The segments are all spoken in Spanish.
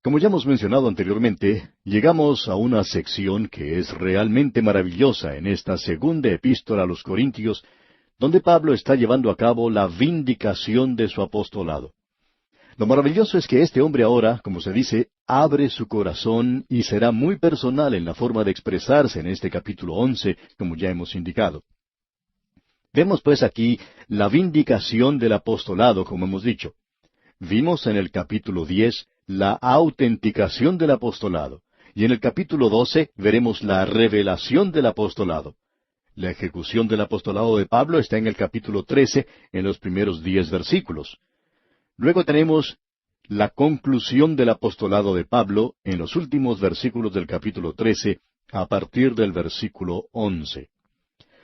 Como ya hemos mencionado anteriormente, llegamos a una sección que es realmente maravillosa en esta segunda epístola a los Corintios, donde Pablo está llevando a cabo la vindicación de su apostolado. Lo maravilloso es que este hombre ahora, como se dice, abre su corazón y será muy personal en la forma de expresarse en este capítulo 11, como ya hemos indicado. Vemos pues aquí la vindicación del apostolado, como hemos dicho. Vimos en el capítulo 10 la autenticación del apostolado, y en el capítulo 12 veremos la revelación del apostolado. La ejecución del apostolado de Pablo está en el capítulo 13, en los primeros 10 versículos. Luego tenemos la conclusión del apostolado de Pablo en los últimos versículos del capítulo 13, a partir del versículo 11.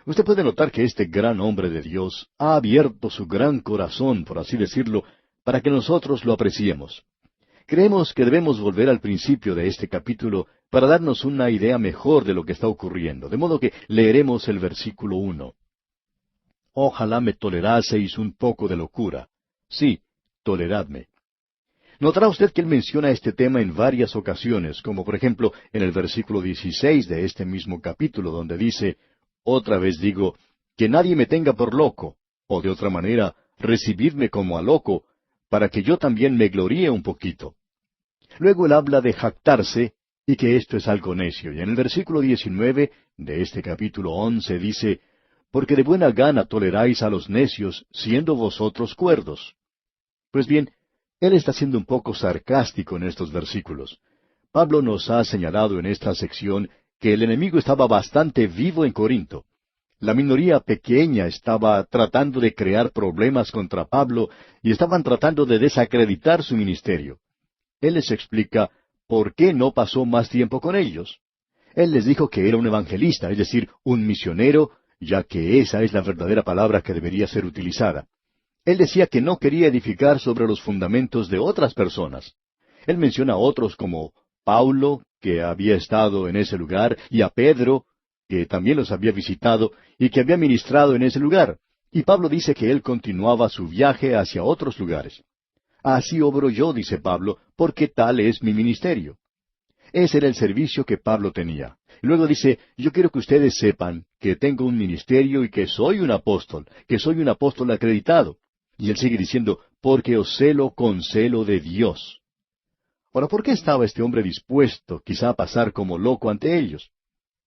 Usted puede notar que este gran hombre de Dios ha abierto su gran corazón, por así decirlo, para que nosotros lo apreciemos. Creemos que debemos volver al principio de este capítulo para darnos una idea mejor de lo que está ocurriendo, de modo que leeremos el versículo 1. Ojalá me toleraseis un poco de locura. Sí, toleradme. Notará usted que él menciona este tema en varias ocasiones, como por ejemplo en el versículo 16 de este mismo capítulo, donde dice, otra vez digo, que nadie me tenga por loco, o de otra manera, recibidme como a loco, para que yo también me gloríe un poquito. Luego él habla de jactarse, y que esto es algo necio, y en el versículo 19 de este capítulo 11 dice, porque de buena gana toleráis a los necios, siendo vosotros cuerdos. Pues bien, él está siendo un poco sarcástico en estos versículos. Pablo nos ha señalado en esta sección que el enemigo estaba bastante vivo en Corinto. La minoría pequeña estaba tratando de crear problemas contra Pablo y estaban tratando de desacreditar su ministerio. Él les explica por qué no pasó más tiempo con ellos. Él les dijo que era un evangelista, es decir, un misionero, ya que esa es la verdadera palabra que debería ser utilizada. Él decía que no quería edificar sobre los fundamentos de otras personas. Él menciona a otros como Paulo, que había estado en ese lugar, y a Pedro, que también los había visitado y que había ministrado en ese lugar. Y Pablo dice que él continuaba su viaje hacia otros lugares. Así obro yo, dice Pablo, porque tal es mi ministerio. Ese era el servicio que Pablo tenía. Luego dice, yo quiero que ustedes sepan que tengo un ministerio y que soy un apóstol acreditado. Y él sigue diciendo, porque os celo con celo de Dios. Ahora, ¿por qué estaba este hombre dispuesto quizá a pasar como loco ante ellos?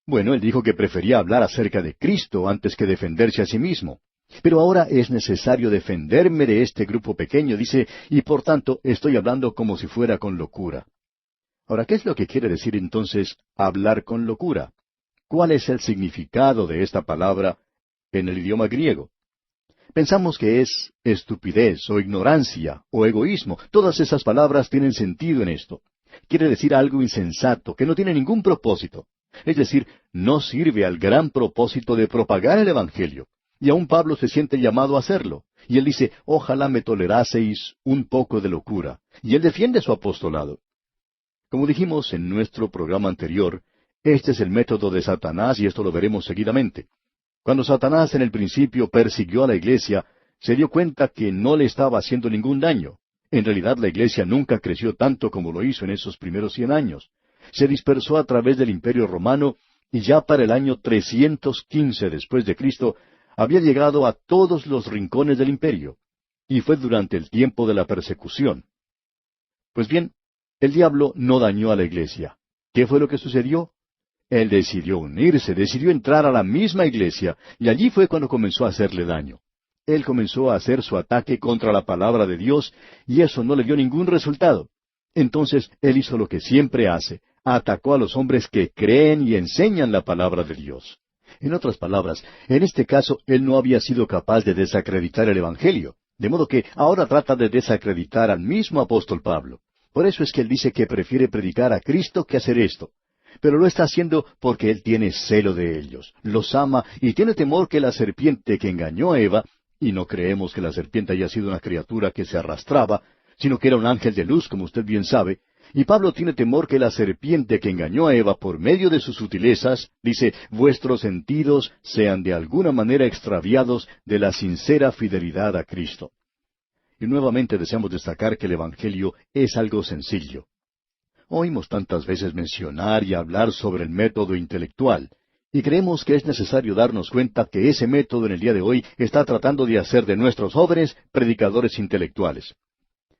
Bueno, él dijo que prefería hablar acerca de Cristo antes que defenderse a sí mismo. Pero ahora es necesario defenderme de este grupo pequeño, dice, y por tanto estoy hablando como si fuera con locura. Ahora, ¿qué es lo que quiere decir entonces hablar con locura? ¿Cuál es el significado de esta palabra en el idioma griego? Pensamos que es estupidez o ignorancia o egoísmo. Todas esas palabras tienen sentido en esto. Quiere decir algo insensato, que no tiene ningún propósito. Es decir, no sirve al gran propósito de propagar el Evangelio. Y aún Pablo se siente llamado a hacerlo. Y él dice, ojalá me toleraseis un poco de locura. Y él defiende su apostolado. Como dijimos en nuestro programa anterior, este es el método de Satanás y esto lo veremos seguidamente. Cuando Satanás en el principio persiguió a la iglesia, se dio cuenta que no le estaba haciendo ningún daño. En realidad la iglesia nunca creció tanto como lo hizo en esos primeros 100 años. Se dispersó a través del Imperio Romano y ya para el año 315 después de Cristo había llegado a todos los rincones del imperio. Y fue durante el tiempo de la persecución. Pues bien, el diablo no dañó a la iglesia. ¿Qué fue lo que sucedió? Él decidió unirse, decidió entrar a la misma iglesia, y allí fue cuando comenzó a hacerle daño. Él comenzó a hacer su ataque contra la palabra de Dios, y eso no le dio ningún resultado. Entonces, él hizo lo que siempre hace, atacó a los hombres que creen y enseñan la palabra de Dios. En otras palabras, en este caso, él no había sido capaz de desacreditar el Evangelio, de modo que ahora trata de desacreditar al mismo apóstol Pablo. Por eso es que él dice que prefiere predicar a Cristo que hacer esto. Pero lo está haciendo porque él tiene celo de ellos, los ama y tiene temor que la serpiente que engañó a Eva, y no creemos que la serpiente haya sido una criatura que se arrastraba, sino que era un ángel de luz, como usted bien sabe, y Pablo tiene temor que la serpiente que engañó a Eva por medio de sus sutilezas, dice, vuestros sentidos sean de alguna manera extraviados de la sincera fidelidad a Cristo. Y nuevamente deseamos destacar que el Evangelio es algo sencillo. Oímos tantas veces mencionar y hablar sobre el método intelectual, y creemos que es necesario darnos cuenta que ese método en el día de hoy está tratando de hacer de nuestros jóvenes predicadores intelectuales.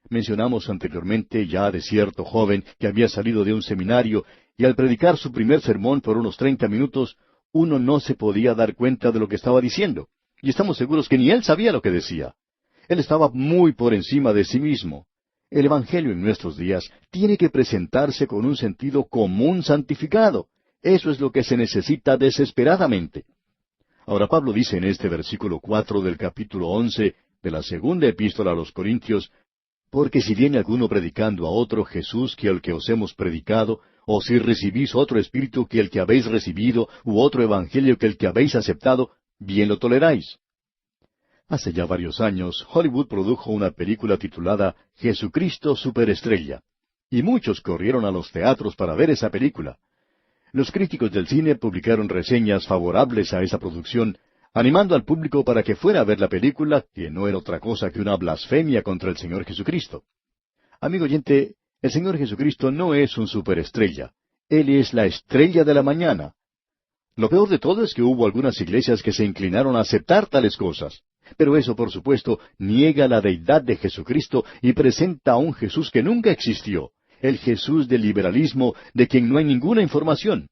Mencionamos anteriormente ya de cierto joven que había salido de un seminario y al predicar su primer sermón por unos 30 minutos, uno no se podía dar cuenta de lo que estaba diciendo, y estamos seguros que ni él sabía lo que decía. Él estaba muy por encima de sí mismo. El Evangelio en nuestros días tiene que presentarse con un sentido común santificado. Eso es lo que se necesita desesperadamente. Ahora Pablo dice en este versículo 4 del capítulo 11 de la segunda epístola a los Corintios, porque si viene alguno predicando a otro Jesús que el que os hemos predicado, o si recibís otro espíritu que el que habéis recibido, u otro evangelio que el que habéis aceptado, bien lo toleráis. Hace ya varios años, Hollywood produjo una película titulada Jesucristo Superestrella, y muchos corrieron a los teatros para ver esa película. Los críticos del cine publicaron reseñas favorables a esa producción, animando al público para que fuera a ver la película, que no era otra cosa que una blasfemia contra el Señor Jesucristo. Amigo oyente, el Señor Jesucristo no es un superestrella. Él es la estrella de la mañana. Lo peor de todo es que hubo algunas iglesias que se inclinaron a aceptar tales cosas. Pero eso, por supuesto, niega la deidad de Jesucristo y presenta a un Jesús que nunca existió, el Jesús del liberalismo, de quien no hay ninguna información.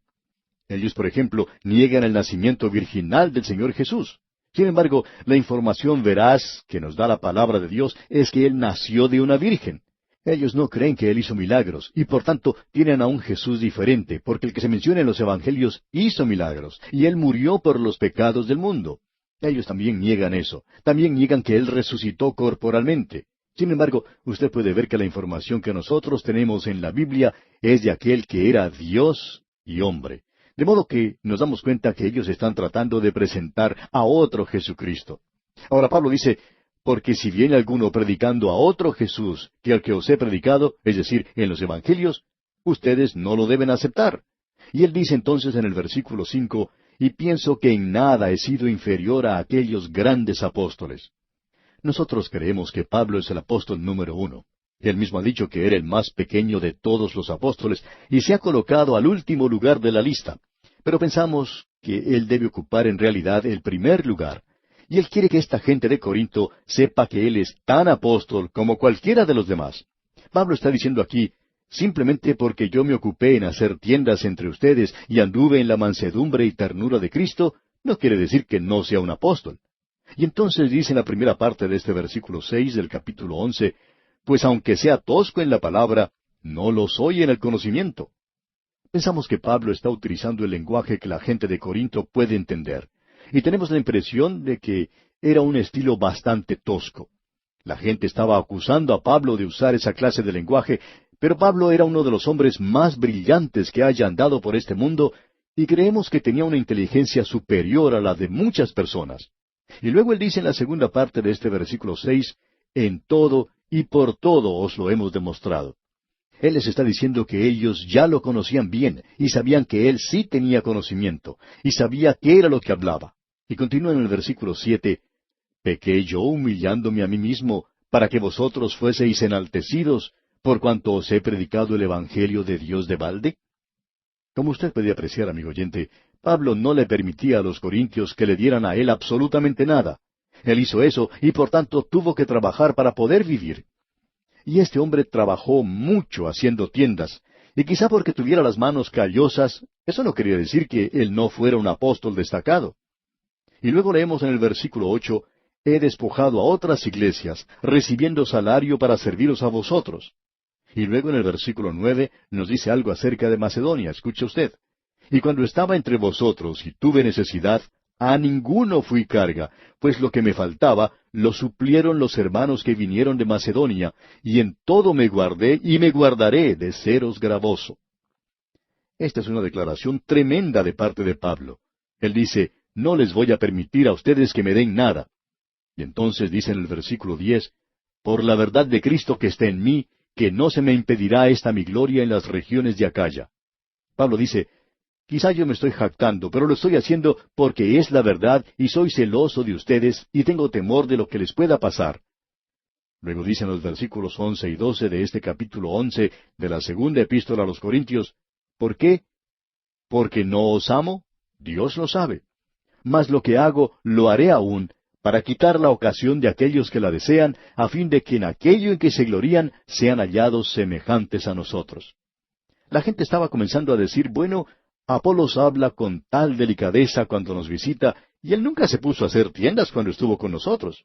Ellos, por ejemplo, niegan el nacimiento virginal del Señor Jesús. Sin embargo, la información veraz que nos da la palabra de Dios es que Él nació de una virgen. Ellos no creen que Él hizo milagros, y por tanto tienen a un Jesús diferente, porque el que se menciona en los Evangelios hizo milagros, y Él murió por los pecados del mundo. Ellos también niegan eso. También niegan que Él resucitó corporalmente. Sin embargo, usted puede ver que la información que nosotros tenemos en la Biblia es de aquel que era Dios y hombre. De modo que nos damos cuenta que ellos están tratando de presentar a otro Jesucristo. Ahora Pablo dice, porque si viene alguno predicando a otro Jesús que al que os he predicado, es decir, en los Evangelios, ustedes no lo deben aceptar. Y él dice entonces en el versículo 5, y pienso que en nada he sido inferior a aquellos grandes apóstoles. Nosotros creemos que Pablo es el apóstol número 1. Él mismo ha dicho que era el más pequeño de todos los apóstoles y se ha colocado al último lugar de la lista. Pero pensamos que él debe ocupar en realidad el primer lugar. Y él quiere que esta gente de Corinto sepa que él es tan apóstol como cualquiera de los demás. Pablo está diciendo aquí, simplemente porque yo me ocupé en hacer tiendas entre ustedes y anduve en la mansedumbre y ternura de Cristo, no quiere decir que no sea un apóstol. Y entonces dice en la primera parte de este versículo 6 del capítulo 11, pues aunque sea tosco en la palabra, no lo soy en el conocimiento. Pensamos que Pablo está utilizando el lenguaje que la gente de Corinto puede entender, y tenemos la impresión de que era un estilo bastante tosco. La gente estaba acusando a Pablo de usar esa clase de lenguaje, pero Pablo era uno de los hombres más brillantes que haya andado por este mundo, y creemos que tenía una inteligencia superior a la de muchas personas. Y luego él dice en la segunda parte de este versículo 6, en todo y por todo os lo hemos demostrado. Él les está diciendo que ellos ya lo conocían bien, y sabían que él sí tenía conocimiento, y sabía qué era lo que hablaba. Y continúa en el versículo 7, ¿pequé yo humillándome a mí mismo, para que vosotros fueseis enaltecidos, por cuanto os he predicado el Evangelio de Dios de balde? Como usted puede apreciar, amigo oyente, Pablo no le permitía a los corintios que le dieran a él absolutamente nada. Él hizo eso y por tanto tuvo que trabajar para poder vivir. Y este hombre trabajó mucho haciendo tiendas, y quizá porque tuviera las manos callosas, eso no quería decir que él no fuera un apóstol destacado. Y luego leemos en el versículo 8, he despojado a otras iglesias, recibiendo salario para serviros a vosotros. Y luego en el versículo 9 nos dice algo acerca de Macedonia, escuche usted. Y cuando estaba entre vosotros y tuve necesidad, a ninguno fui carga, pues lo que me faltaba lo suplieron los hermanos que vinieron de Macedonia, y en todo me guardé y me guardaré de seros gravoso. Esta es una declaración tremenda de parte de Pablo. Él dice, no les voy a permitir a ustedes que me den nada. Y entonces dice en el versículo 10, por la verdad de Cristo que está en mí, que no se me impedirá esta mi gloria en las regiones de Acaya. Pablo dice, quizá yo me estoy jactando, pero lo estoy haciendo porque es la verdad y soy celoso de ustedes y tengo temor de lo que les pueda pasar. Luego dicen los versículos 11 y 12 de este capítulo 11 de la segunda epístola a los Corintios, ¿por qué? ¿Porque no os amo? Dios lo sabe. Mas lo que hago, lo haré aún, para quitar la ocasión de aquellos que la desean, a fin de que en aquello en que se glorían sean hallados semejantes a nosotros. La gente estaba comenzando a decir, bueno, Apolos habla con tal delicadeza cuando nos visita, y él nunca se puso a hacer tiendas cuando estuvo con nosotros.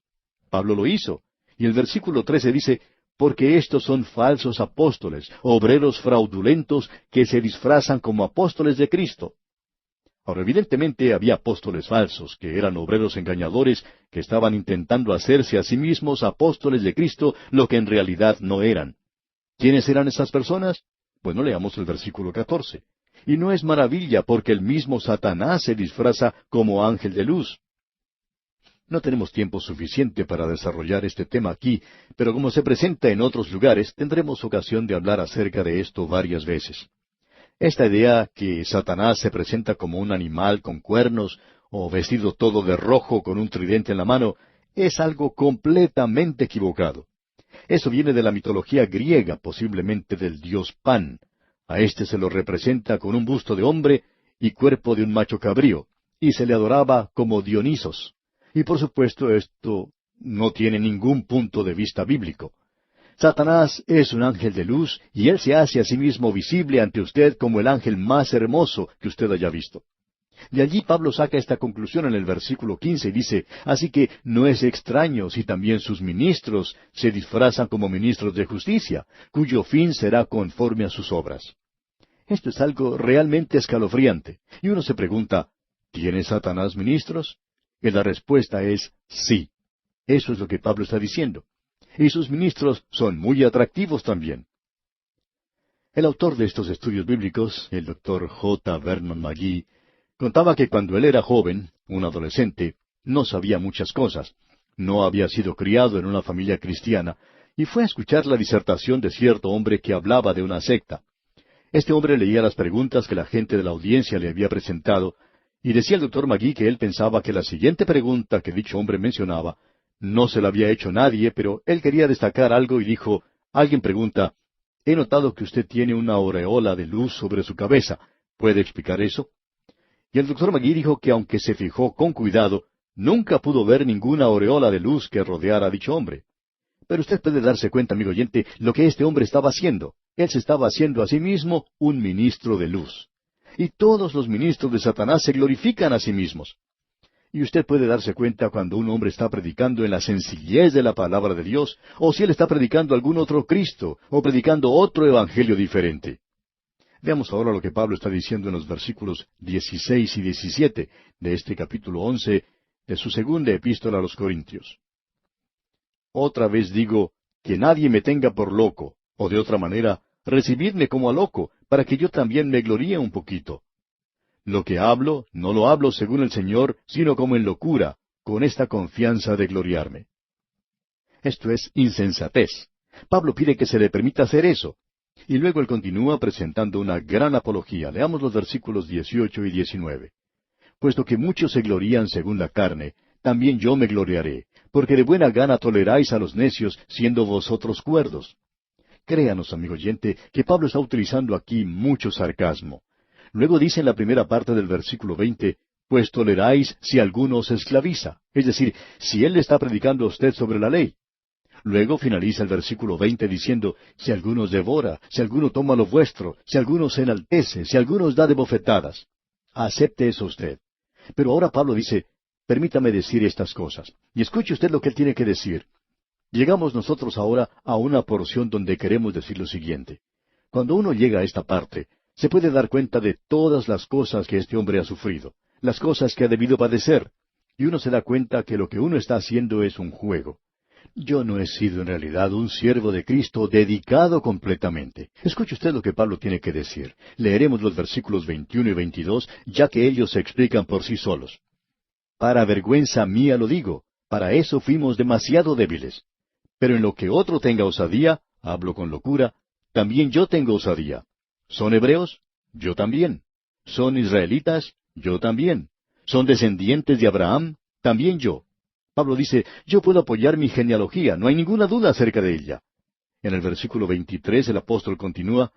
Pablo lo hizo. Y el versículo 13 dice, porque estos son falsos apóstoles, obreros fraudulentos, que se disfrazan como apóstoles de Cristo. Ahora, evidentemente había apóstoles falsos, que eran obreros engañadores, que estaban intentando hacerse a sí mismos apóstoles de Cristo, lo que en realidad no eran. ¿Quiénes eran esas personas? Bueno, leamos el versículo 14. Y no es maravilla, porque el mismo Satanás se disfraza como ángel de luz. No tenemos tiempo suficiente para desarrollar este tema aquí, pero como se presenta en otros lugares, tendremos ocasión de hablar acerca de esto varias veces. Esta idea que Satanás se presenta como un animal con cuernos, o vestido todo de rojo con un tridente en la mano, es algo completamente equivocado. Eso viene de la mitología griega, posiblemente del dios Pan. A éste se lo representa con un busto de hombre y cuerpo de un macho cabrío, y se le adoraba como Dionisos. Y por supuesto esto no tiene ningún punto de vista bíblico. Satanás es un ángel de luz, y él se hace a sí mismo visible ante usted como el ángel más hermoso que usted haya visto. De allí Pablo saca esta conclusión en el versículo 15 y dice, así que no es extraño si también sus ministros se disfrazan como ministros de justicia, cuyo fin será conforme a sus obras. Esto es algo realmente escalofriante, y uno se pregunta, ¿tiene Satanás ministros? Y la respuesta es sí. Eso es lo que Pablo está diciendo. Y sus ministros son muy atractivos también. El autor de estos estudios bíblicos, el doctor J. Vernon McGee, contaba que cuando él era joven, un adolescente, no sabía muchas cosas, no había sido criado en una familia cristiana, y fue a escuchar la disertación de cierto hombre que hablaba de una secta. Este hombre leía las preguntas que la gente de la audiencia le había presentado, y decía el doctor McGee que él pensaba que la siguiente pregunta que dicho hombre mencionaba no se la había hecho nadie, pero él quería destacar algo y dijo, alguien pregunta, he notado que usted tiene una aureola de luz sobre su cabeza. ¿Puede explicar eso? Y el doctor McGee dijo que aunque se fijó con cuidado, nunca pudo ver ninguna aureola de luz que rodeara a dicho hombre. Pero usted puede darse cuenta, amigo oyente, lo que este hombre estaba haciendo. Él se estaba haciendo a sí mismo un ministro de luz. Y todos los ministros de Satanás se glorifican a sí mismos. Y usted puede darse cuenta cuando un hombre está predicando en la sencillez de la palabra de Dios, o si él está predicando algún otro Cristo, o predicando otro evangelio diferente. Veamos ahora lo que Pablo está diciendo en los versículos 16 y 17 de este capítulo 11 de su segunda epístola a los Corintios. Otra vez digo, que nadie me tenga por loco, o de otra manera, recibidme como a loco, para que yo también me gloríe un poquito. Lo que hablo, no lo hablo según el Señor, sino como en locura, con esta confianza de gloriarme. Esto es insensatez. Pablo pide que se le permita hacer eso. Y luego él continúa presentando una gran apología. Leamos los versículos 18 y 19. Puesto que muchos se glorían según la carne, también yo me gloriaré, porque de buena gana toleráis a los necios, siendo vosotros cuerdos. Créanos, amigo oyente, que Pablo está utilizando aquí mucho sarcasmo. Luego dice en la primera parte del versículo 20, pues toleráis si alguno os esclaviza, es decir, si él le está predicando a usted sobre la ley. Luego finaliza el versículo 20 diciendo, si alguno os devora, si alguno toma lo vuestro, si alguno se enaltece, si alguno os da de bofetadas. Acepte eso usted. Pero ahora Pablo dice, permítame decir estas cosas. Y escuche usted lo que él tiene que decir. Llegamos nosotros ahora a una porción donde queremos decir lo siguiente. Cuando uno llega a esta parte, se puede dar cuenta de todas las cosas que este hombre ha sufrido, las cosas que ha debido padecer, y uno se da cuenta que lo que uno está haciendo es un juego. Yo no he sido en realidad un siervo de Cristo dedicado completamente. Escuche usted lo que Pablo tiene que decir. Leeremos los versículos 21 y 22, ya que ellos se explican por sí solos. Para vergüenza mía lo digo, para eso fuimos demasiado débiles. Pero en lo que otro tenga osadía, hablo con locura, también yo tengo osadía. ¿Son hebreos? Yo también. ¿Son israelitas? Yo también. ¿Son descendientes de Abraham? También yo. Pablo dice, yo puedo apoyar mi genealogía, no hay ninguna duda acerca de ella. En el versículo 23 el apóstol continúa,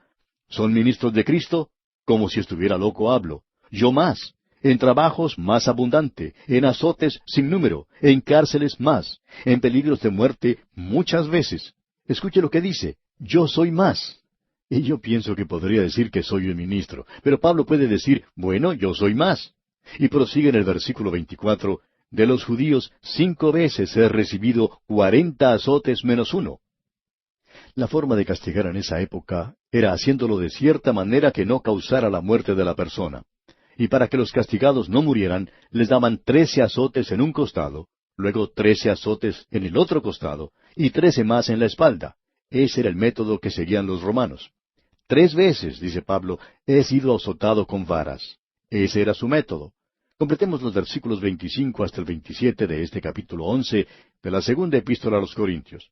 ¿son ministros de Cristo? Como si estuviera loco hablo. Yo más. En trabajos más abundante, en azotes sin número, en cárceles más, en peligros de muerte muchas veces. Escuche lo que dice, yo soy más. Y yo pienso que podría decir que soy un ministro, pero Pablo puede decir, bueno, yo soy más. Y prosigue en el versículo 24, de los judíos 5 veces he recibido 40 azotes menos uno. La forma de castigar en esa época era haciéndolo de cierta manera que no causara la muerte de la persona. Y para que los castigados no murieran, les daban 13 azotes en un costado, luego 13 azotes en el otro costado, y 13 más en la espalda. Ese era el método que seguían los romanos. 3 veces, dice Pablo, he sido azotado con varas. Ese era su método. Completemos los versículos 25 hasta el 27 de este capítulo 11 de la segunda epístola a los Corintios.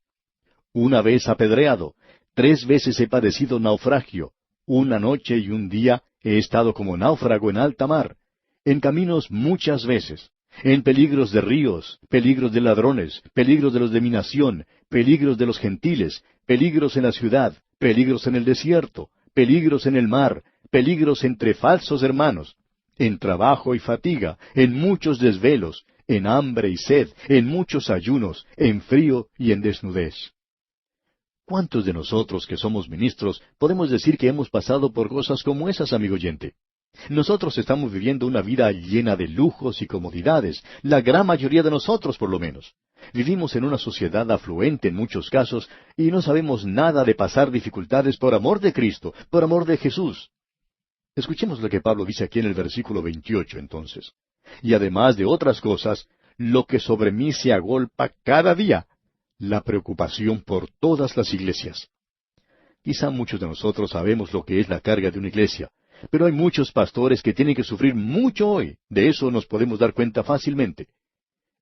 Una vez apedreado, 3 veces he padecido naufragio, una noche y un día he estado como náufrago en alta mar, en caminos muchas veces, en peligros de ríos, peligros de ladrones, peligros de los de mi nación, peligros de los gentiles, peligros en la ciudad, peligros en el desierto, peligros en el mar, peligros entre falsos hermanos, en trabajo y fatiga, en muchos desvelos, en hambre y sed, en muchos ayunos, en frío y en desnudez. ¿Cuántos de nosotros que somos ministros podemos decir que hemos pasado por cosas como esas, amigo oyente? Nosotros estamos viviendo una vida llena de lujos y comodidades, la gran mayoría de nosotros por lo menos. Vivimos en una sociedad afluente en muchos casos y no sabemos nada de pasar dificultades por amor de Cristo, por amor de Jesús. Escuchemos lo que Pablo dice aquí en el versículo 28 entonces. Y además de otras cosas, lo que sobre mí se agolpa cada día, la preocupación por todas las iglesias. Quizá muchos de nosotros sabemos lo que es la carga de una iglesia, pero hay muchos pastores que tienen que sufrir mucho hoy. De eso nos podemos dar cuenta fácilmente.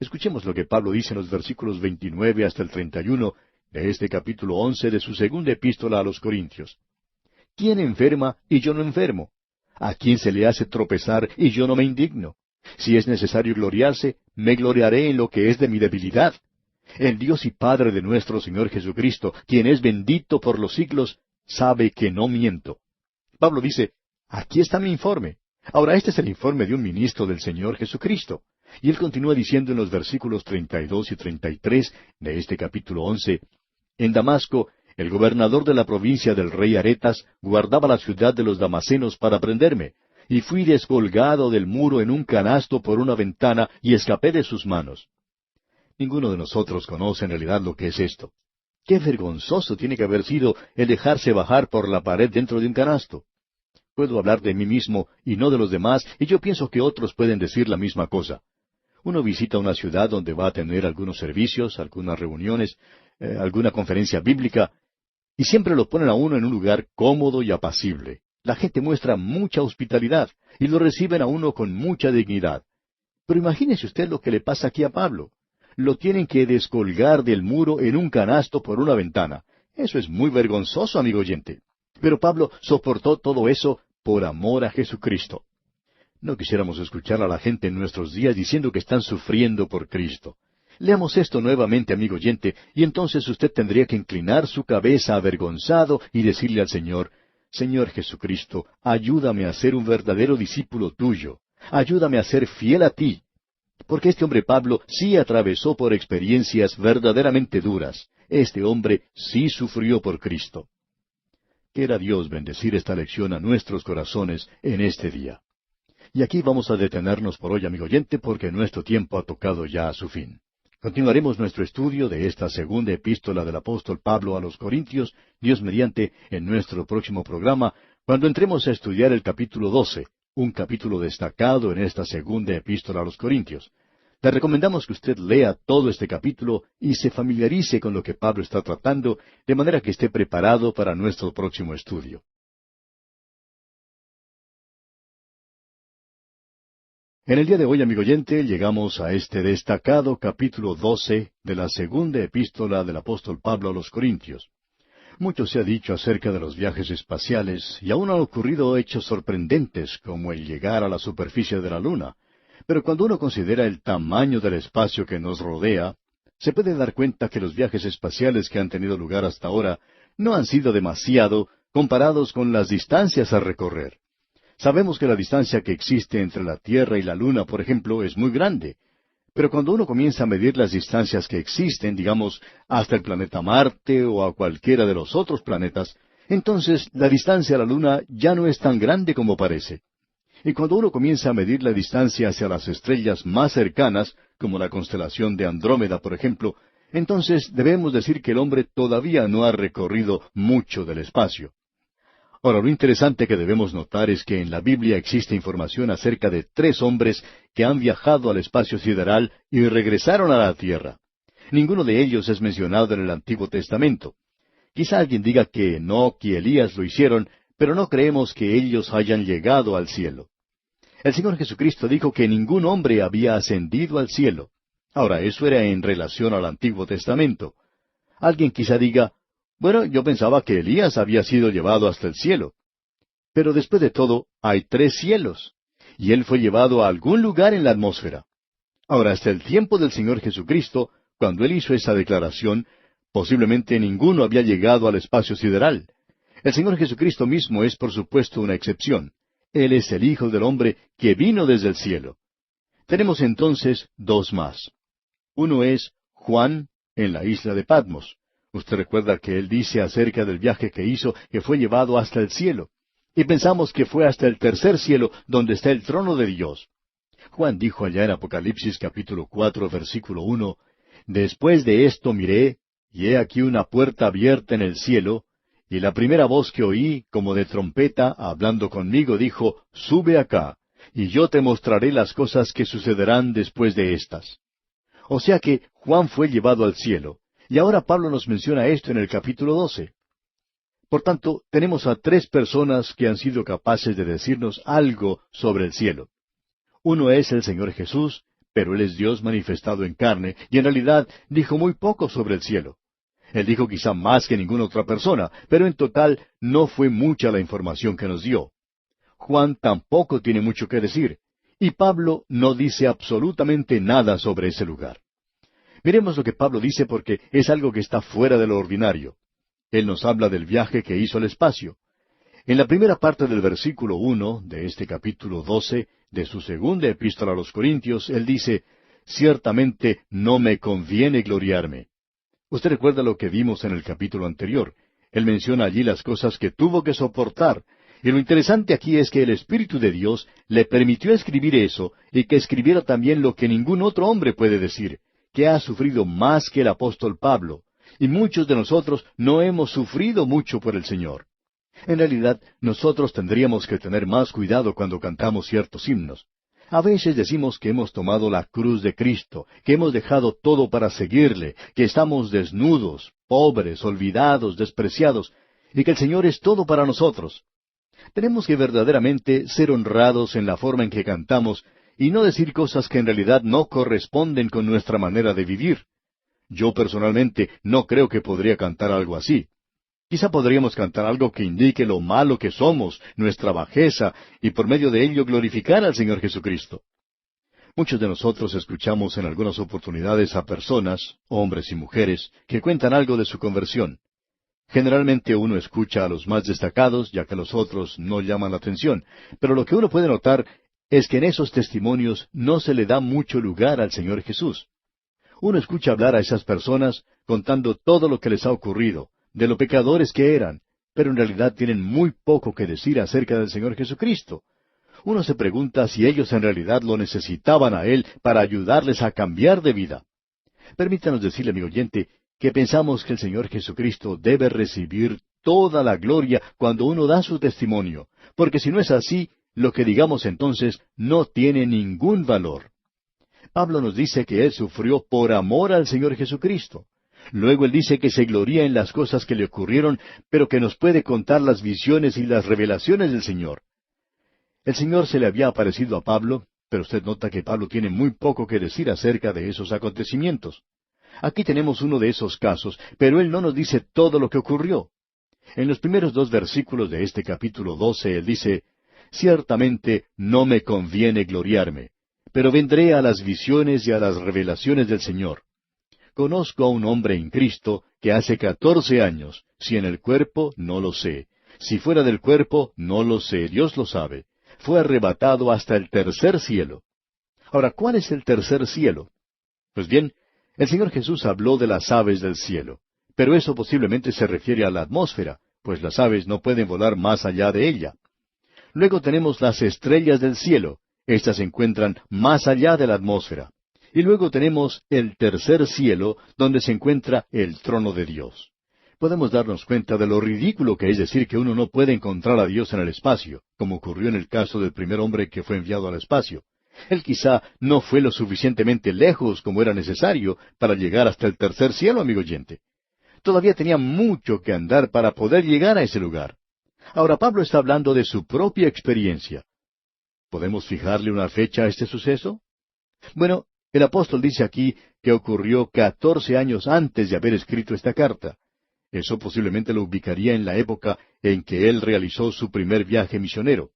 Escuchemos lo que Pablo dice en los versículos 29 hasta el 31 de este capítulo 11 de su segunda epístola a los Corintios. ¿Quién enferma y yo no enfermo? ¿A quién se le hace tropezar y yo no me indigno? Si es necesario gloriarse, me gloriaré en lo que es de mi debilidad. El Dios y Padre de nuestro Señor Jesucristo, quien es bendito por los siglos, sabe que no miento. Pablo dice, aquí está mi informe. Ahora este es el informe de un ministro del Señor Jesucristo. Y él continúa diciendo en los versículos 32 y 33 de este capítulo 11, en Damasco, el gobernador de la provincia del rey Aretas guardaba la ciudad de los damasenos para prenderme, y fui descolgado del muro en un canasto por una ventana y escapé de sus manos. Ninguno de nosotros conoce en realidad lo que es esto. Qué vergonzoso tiene que haber sido el dejarse bajar por la pared dentro de un canasto. Puedo hablar de mí mismo y no de los demás, y yo pienso que otros pueden decir la misma cosa. Uno visita una ciudad donde va a tener algunos servicios, algunas reuniones, alguna conferencia bíblica, y siempre lo ponen a uno en un lugar cómodo y apacible. La gente muestra mucha hospitalidad y lo reciben a uno con mucha dignidad. Pero imagínese usted lo que le pasa aquí a Pablo. Lo tienen que descolgar del muro en un canasto por una ventana. Eso es muy vergonzoso, amigo oyente. Pero Pablo soportó todo eso por amor a Jesucristo. No quisiéramos escuchar a la gente en nuestros días diciendo que están sufriendo por Cristo. Leamos esto nuevamente, amigo oyente, y entonces usted tendría que inclinar su cabeza avergonzado y decirle al Señor, Señor Jesucristo, ayúdame a ser un verdadero discípulo tuyo. Ayúdame a ser fiel a ti. Porque este hombre Pablo sí atravesó por experiencias verdaderamente duras. Este hombre sí sufrió por Cristo. Quiera Dios bendecir esta lección a nuestros corazones en este día. Y aquí vamos a detenernos por hoy, amigo oyente, porque nuestro tiempo ha tocado ya a su fin. Continuaremos nuestro estudio de esta segunda epístola del apóstol Pablo a los Corintios, Dios mediante, en nuestro próximo programa, cuando entremos a estudiar el capítulo 12, un capítulo destacado en esta segunda epístola a los Corintios. Le recomendamos que usted lea todo este capítulo y se familiarice con lo que Pablo está tratando, de manera que esté preparado para nuestro próximo estudio. En el día de hoy, amigo oyente, llegamos a este destacado capítulo 12 de la segunda epístola del apóstol Pablo a los Corintios. Mucho se ha dicho acerca de los viajes espaciales y aún han ocurrido hechos sorprendentes como el llegar a la superficie de la Luna. Pero cuando uno considera el tamaño del espacio que nos rodea, se puede dar cuenta que los viajes espaciales que han tenido lugar hasta ahora no han sido demasiado comparados con las distancias a recorrer. Sabemos que la distancia que existe entre la Tierra y la Luna, por ejemplo, es muy grande. Pero cuando uno comienza a medir las distancias que existen, digamos, hasta el planeta Marte o a cualquiera de los otros planetas, entonces la distancia a la Luna ya no es tan grande como parece. Y cuando uno comienza a medir la distancia hacia las estrellas más cercanas, como la constelación de Andrómeda, por ejemplo, entonces debemos decir que el hombre todavía no ha recorrido mucho del espacio. Ahora, lo interesante que debemos notar es que en la Biblia existe información acerca de 3 hombres que han viajado al espacio sideral y regresaron a la Tierra. Ninguno de ellos es mencionado en el Antiguo Testamento. Quizá alguien diga que Enoc y Elías lo hicieron, pero no creemos que ellos hayan llegado al cielo. El Señor Jesucristo dijo que ningún hombre había ascendido al cielo. Ahora, eso era en relación al Antiguo Testamento. Alguien quizá diga, bueno, yo pensaba que Elías había sido llevado hasta el cielo. Pero después de todo, hay 3 cielos, y él fue llevado a algún lugar en la atmósfera. Ahora, hasta el tiempo del Señor Jesucristo, cuando él hizo esa declaración, posiblemente ninguno había llegado al espacio sideral. El Señor Jesucristo mismo es, por supuesto, una excepción. Él es el Hijo del Hombre que vino desde el cielo. Tenemos entonces 2 más. Uno es Juan en la isla de Patmos. Usted recuerda que él dice acerca del viaje que hizo que fue llevado hasta el cielo. Y pensamos que fue hasta el 3er cielo donde está el trono de Dios. Juan dijo allá en Apocalipsis capítulo 4, versículo 1, Después de esto miré, y he aquí una puerta abierta en el cielo, y la primera voz que oí, como de trompeta, hablando conmigo, dijo, Sube acá, y yo te mostraré las cosas que sucederán después de estas. O sea que Juan fue llevado al cielo, y ahora Pablo nos menciona esto en el capítulo 12. Por tanto, tenemos a 3 personas que han sido capaces de decirnos algo sobre el cielo. Uno es el Señor Jesús, pero Él es Dios manifestado en carne, y en realidad dijo muy poco sobre el cielo. Él dijo quizá más que ninguna otra persona, pero en total no fue mucha la información que nos dio. Juan tampoco tiene mucho que decir, y Pablo no dice absolutamente nada sobre ese lugar. Miremos lo que Pablo dice porque es algo que está fuera de lo ordinario. Él nos habla del viaje que hizo al espacio. En la primera parte del versículo 1 de este capítulo 12 de su segunda epístola a los Corintios, él dice, Ciertamente no me conviene gloriarme. Usted recuerda lo que vimos en el capítulo anterior. Él menciona allí las cosas que tuvo que soportar. Y lo interesante aquí es que el Espíritu de Dios le permitió escribir eso y que escribiera también lo que ningún otro hombre puede decir, que ha sufrido más que el apóstol Pablo. Y muchos de nosotros no hemos sufrido mucho por el Señor. En realidad, nosotros tendríamos que tener más cuidado cuando cantamos ciertos himnos. A veces decimos que hemos tomado la cruz de Cristo, que hemos dejado todo para seguirle, que estamos desnudos, pobres, olvidados, despreciados, y que el Señor es todo para nosotros. Tenemos que verdaderamente ser honrados en la forma en que cantamos y no decir cosas que en realidad no corresponden con nuestra manera de vivir. Yo personalmente no creo que podría cantar algo así. Quizá podríamos cantar algo que indique lo malo que somos, nuestra bajeza, y por medio de ello glorificar al Señor Jesucristo. Muchos de nosotros escuchamos en algunas oportunidades a personas, hombres y mujeres, que cuentan algo de su conversión. Generalmente uno escucha a los más destacados, ya que los otros no llaman la atención, pero lo que uno puede notar es que en esos testimonios no se le da mucho lugar al Señor Jesús. Uno escucha hablar a esas personas contando todo lo que les ha ocurrido, de lo pecadores que eran, pero en realidad tienen muy poco que decir acerca del Señor Jesucristo. Uno se pregunta si ellos en realidad lo necesitaban a Él para ayudarles a cambiar de vida. Permítanos decirle, amigo oyente, que pensamos que el Señor Jesucristo debe recibir toda la gloria cuando uno da su testimonio, porque si no es así, lo que digamos entonces no tiene ningún valor. Pablo nos dice que Él sufrió por amor al Señor Jesucristo. Luego él dice que se gloría en las cosas que le ocurrieron, pero que nos puede contar las visiones y las revelaciones del Señor. El Señor se le había aparecido a Pablo, pero usted nota que Pablo tiene muy poco que decir acerca de esos acontecimientos. Aquí tenemos uno de esos casos, pero él no nos dice todo lo que ocurrió. En los primeros 2 versículos de este capítulo 12, él dice, Ciertamente no me conviene gloriarme, pero vendré a las visiones y a las revelaciones del Señor. Conozco a un hombre en Cristo que hace 14 años, si en el cuerpo, no lo sé. Si fuera del cuerpo, no lo sé, Dios lo sabe. Fue arrebatado hasta el tercer cielo. Ahora, ¿cuál es el tercer cielo? Pues bien, el Señor Jesús habló de las aves del cielo, pero eso posiblemente se refiere a la atmósfera, pues las aves no pueden volar más allá de ella. Luego tenemos las estrellas del cielo. Estas se encuentran más allá de la atmósfera. Y luego tenemos el tercer cielo, donde se encuentra el trono de Dios. Podemos darnos cuenta de lo ridículo que es decir que uno no puede encontrar a Dios en el espacio, como ocurrió en el caso del primer hombre que fue enviado al espacio. Él quizá no fue lo suficientemente lejos como era necesario para llegar hasta el tercer cielo, amigo oyente. Todavía tenía mucho que andar para poder llegar a ese lugar. Ahora Pablo está hablando de su propia experiencia. ¿Podemos fijarle una fecha a este suceso? Bueno, el apóstol dice aquí que ocurrió 14 años antes de haber escrito esta carta. Eso posiblemente lo ubicaría en la época en que él realizó su primer viaje misionero.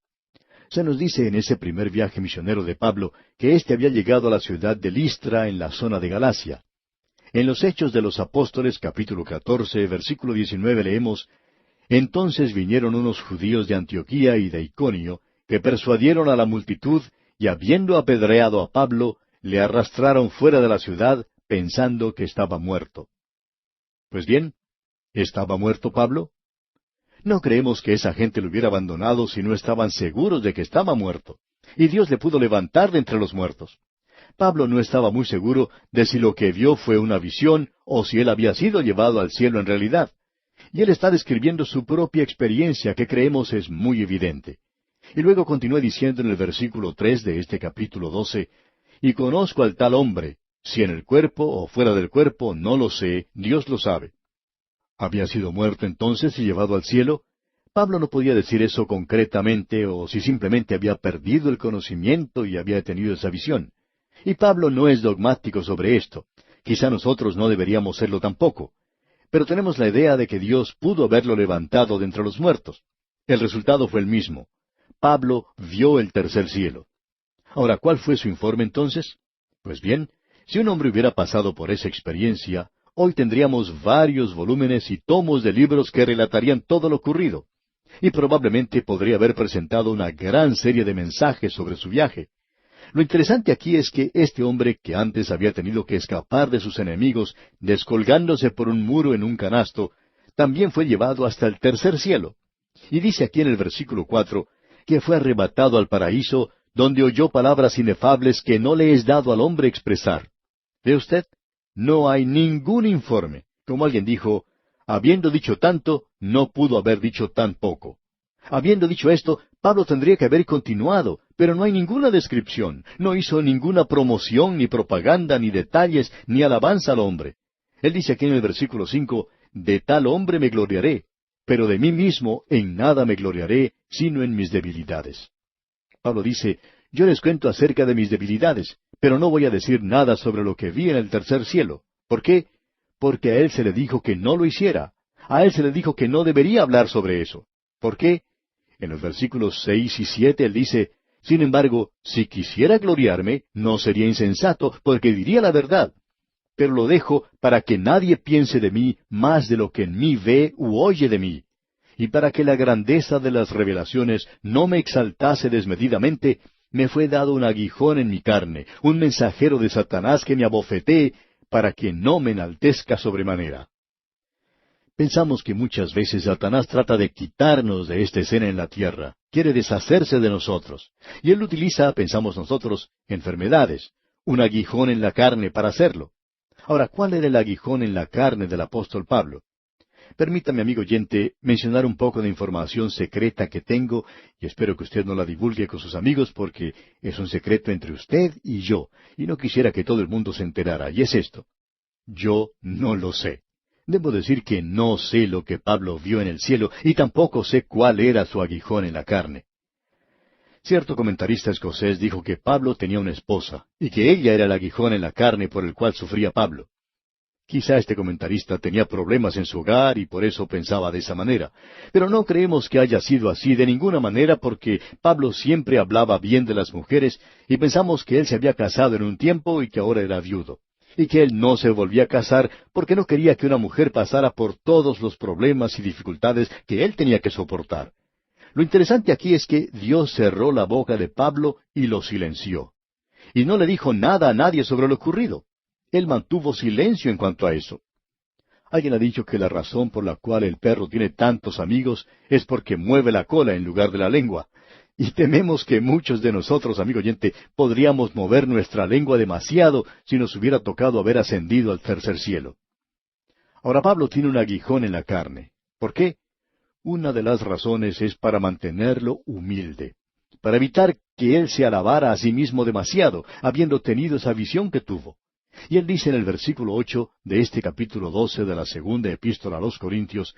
Se nos dice en ese primer viaje misionero de Pablo que éste había llegado a la ciudad de Listra en la zona de Galacia. En los Hechos de los Apóstoles, capítulo 14, versículo 19, leemos: Entonces vinieron unos judíos de Antioquía y de Iconio, que persuadieron a la multitud, y habiendo apedreado a Pablo, le arrastraron fuera de la ciudad, pensando que estaba muerto. Pues bien, ¿estaba muerto Pablo? No creemos que esa gente lo hubiera abandonado si no estaban seguros de que estaba muerto. Y Dios le pudo levantar de entre los muertos. Pablo no estaba muy seguro de si lo que vio fue una visión o si él había sido llevado al cielo en realidad. Y él está describiendo su propia experiencia, que creemos es muy evidente. Y luego continúa diciendo en el versículo 3 de este capítulo 12, Y conozco al tal hombre, si en el cuerpo o fuera del cuerpo, no lo sé, Dios lo sabe. ¿Había sido muerto entonces y llevado al cielo? Pablo no podía decir eso concretamente, o si simplemente había perdido el conocimiento y había tenido esa visión. Y Pablo no es dogmático sobre esto. Quizá nosotros no deberíamos serlo tampoco. Pero tenemos la idea de que Dios pudo haberlo levantado de entre los muertos. El resultado fue el mismo. Pablo vio el tercer cielo. Ahora, ¿cuál fue su informe entonces? Pues bien, si un hombre hubiera pasado por esa experiencia, hoy tendríamos varios volúmenes y tomos de libros que relatarían todo lo ocurrido. Y probablemente podría haber presentado una gran serie de mensajes sobre su viaje. Lo interesante aquí es que este hombre, que antes había tenido que escapar de sus enemigos descolgándose por un muro en un canasto, también fue llevado hasta el tercer cielo. Y dice aquí en el versículo 4, que fue arrebatado al paraíso, donde oyó palabras inefables que no le es dado al hombre expresar. ¿Ve usted? No hay ningún informe. Como alguien dijo, habiendo dicho tanto, no pudo haber dicho tan poco. Habiendo dicho esto, Pablo tendría que haber continuado, pero no hay ninguna descripción, no hizo ninguna promoción, ni propaganda, ni detalles, ni alabanza al hombre. Él dice aquí en el versículo 5, de tal hombre me gloriaré, pero de mí mismo en nada me gloriaré, sino en mis debilidades. Pablo dice, yo les cuento acerca de mis debilidades, pero no voy a decir nada sobre lo que vi en el tercer cielo. ¿Por qué? Porque a él se le dijo que no lo hiciera. A él se le dijo que no debería hablar sobre eso. ¿Por qué? En los versículos 6 y 7 él dice, sin embargo, si quisiera gloriarme, no sería insensato, porque diría la verdad. Pero lo dejo para que nadie piense de mí más de lo que en mí ve u oye de mí. Y para que la grandeza de las revelaciones no me exaltase desmedidamente, me fue dado un aguijón en mi carne, un mensajero de Satanás que me abofetee, para que no me enaltezca sobremanera. Pensamos que muchas veces Satanás trata de quitarnos de esta escena en la tierra, quiere deshacerse de nosotros. Y él utiliza, pensamos nosotros, enfermedades, un aguijón en la carne para hacerlo. Ahora, ¿cuál era el aguijón en la carne del apóstol Pablo? Permítame, amigo oyente, mencionar un poco de información secreta que tengo, y espero que usted no la divulgue con sus amigos porque es un secreto entre usted y yo, y no quisiera que todo el mundo se enterara, y es esto. Yo no lo sé. Debo decir que no sé lo que Pablo vio en el cielo, y tampoco sé cuál era su aguijón en la carne. Cierto comentarista escocés dijo que Pablo tenía una esposa, y que ella era el aguijón en la carne por el cual sufría Pablo. Quizá este comentarista tenía problemas en su hogar y por eso pensaba de esa manera. Pero no creemos que haya sido así de ninguna manera porque Pablo siempre hablaba bien de las mujeres y pensamos que él se había casado en un tiempo y que ahora era viudo. Y que él no se volvía a casar porque no quería que una mujer pasara por todos los problemas y dificultades que él tenía que soportar. Lo interesante aquí es que Dios cerró la boca de Pablo y lo silenció. Y no le dijo nada a nadie sobre lo ocurrido. Él mantuvo silencio en cuanto a eso. Alguien ha dicho que la razón por la cual el perro tiene tantos amigos es porque mueve la cola en lugar de la lengua. Y tememos que muchos de nosotros, amigo oyente, podríamos mover nuestra lengua demasiado si nos hubiera tocado haber ascendido al tercer cielo. Ahora Pablo tiene un aguijón en la carne. ¿Por qué? Una de las razones es para mantenerlo humilde, para evitar que él se alabara a sí mismo demasiado, habiendo tenido esa visión que tuvo. Y él dice en el versículo 8 de este capítulo 12 de la segunda epístola a los Corintios,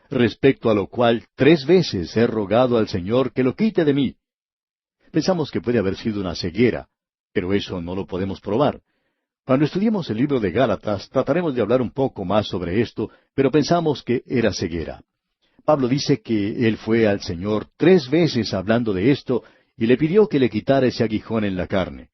respecto a lo cual 3 veces he rogado al Señor que lo quite de mí. Pensamos que puede haber sido una ceguera, pero eso no lo podemos probar. Cuando estudiemos el libro de Gálatas, trataremos de hablar un poco más sobre esto, pero pensamos que era ceguera. Pablo dice que él fue al Señor 3 veces hablando de esto y le pidió que le quitara ese aguijón en la carne.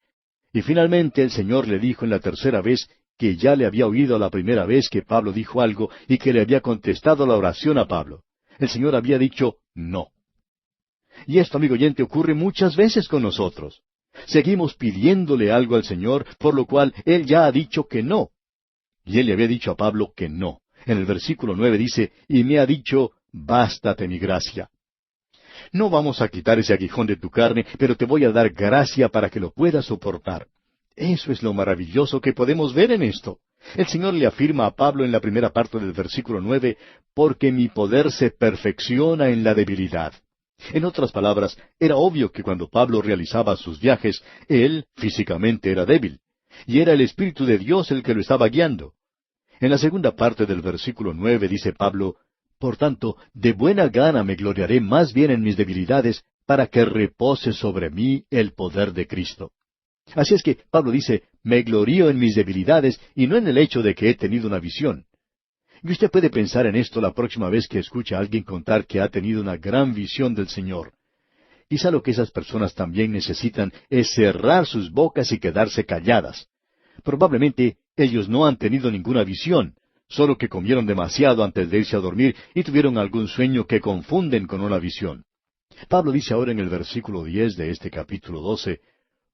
Y finalmente el Señor le dijo en la tercera vez que ya le había oído la primera vez que Pablo dijo algo y que le había contestado la oración a Pablo. El Señor había dicho no. Y esto, amigo oyente, ocurre muchas veces con nosotros. Seguimos pidiéndole algo al Señor, por lo cual Él ya ha dicho que no. Y Él le había dicho a Pablo que no. En el versículo 9 dice, y me ha dicho, bástate mi gracia. No vamos a quitar ese aguijón de tu carne, pero te voy a dar gracia para que lo puedas soportar. Eso es lo maravilloso que podemos ver en esto. El Señor le afirma a Pablo en la primera parte del versículo 9, porque mi poder se perfecciona en la debilidad. En otras palabras, era obvio que cuando Pablo realizaba sus viajes, él físicamente era débil, y era el Espíritu de Dios el que lo estaba guiando. En la segunda parte del versículo 9 dice Pablo, por tanto, de buena gana me gloriaré más bien en mis debilidades, para que repose sobre mí el poder de Cristo. Así es que Pablo dice, me glorío en mis debilidades y no en el hecho de que he tenido una visión. Y usted puede pensar en esto la próxima vez que escucha a alguien contar que ha tenido una gran visión del Señor. Quizá lo que esas personas también necesitan es cerrar sus bocas y quedarse calladas. Probablemente ellos no han tenido ninguna visión, solo que comieron demasiado antes de irse a dormir y tuvieron algún sueño que confunden con una visión. Pablo dice ahora en el versículo 10 de este capítulo 12,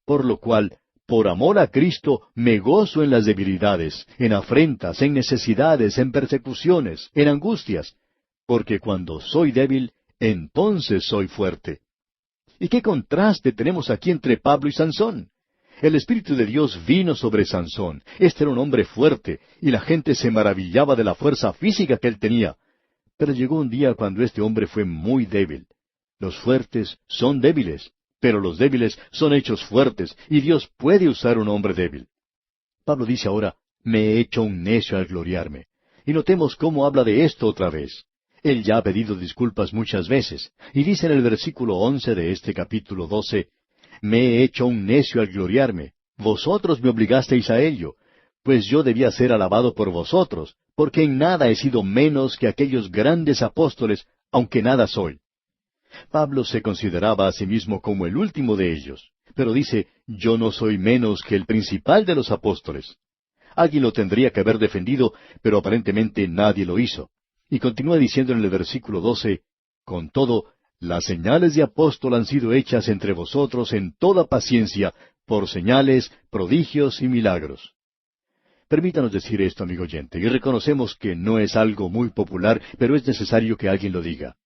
por lo cual, por amor a Cristo, me gozo en las debilidades, en afrentas, en necesidades, en persecuciones, en angustias, porque cuando soy débil, entonces soy fuerte. ¿Y qué contraste tenemos aquí entre Pablo y Sansón? El Espíritu de Dios vino sobre Sansón. Este era un hombre fuerte, y la gente se maravillaba de la fuerza física que él tenía. Pero llegó un día cuando este hombre fue muy débil. Los fuertes son débiles, pero los débiles son hechos fuertes, y Dios puede usar un hombre débil. Pablo dice ahora, me he hecho un necio al gloriarme. Y notemos cómo habla de esto otra vez. Él ya ha pedido disculpas muchas veces, y dice en el versículo 11 de este capítulo 12, me he hecho un necio al gloriarme. Vosotros me obligasteis a ello, pues yo debía ser alabado por vosotros, porque en nada he sido menos que aquellos grandes apóstoles, aunque nada soy. Pablo se consideraba a sí mismo como el último de ellos, pero dice, yo no soy menos que el principal de los apóstoles. Alguien lo tendría que haber defendido, pero aparentemente nadie lo hizo. Y continúa diciendo en el versículo 12, con todo, las señales de apóstol han sido hechas entre vosotros en toda paciencia, por señales, prodigios y milagros. Permítanos decir esto, amigo oyente, y reconocemos que no es algo muy popular, pero es necesario que alguien lo diga.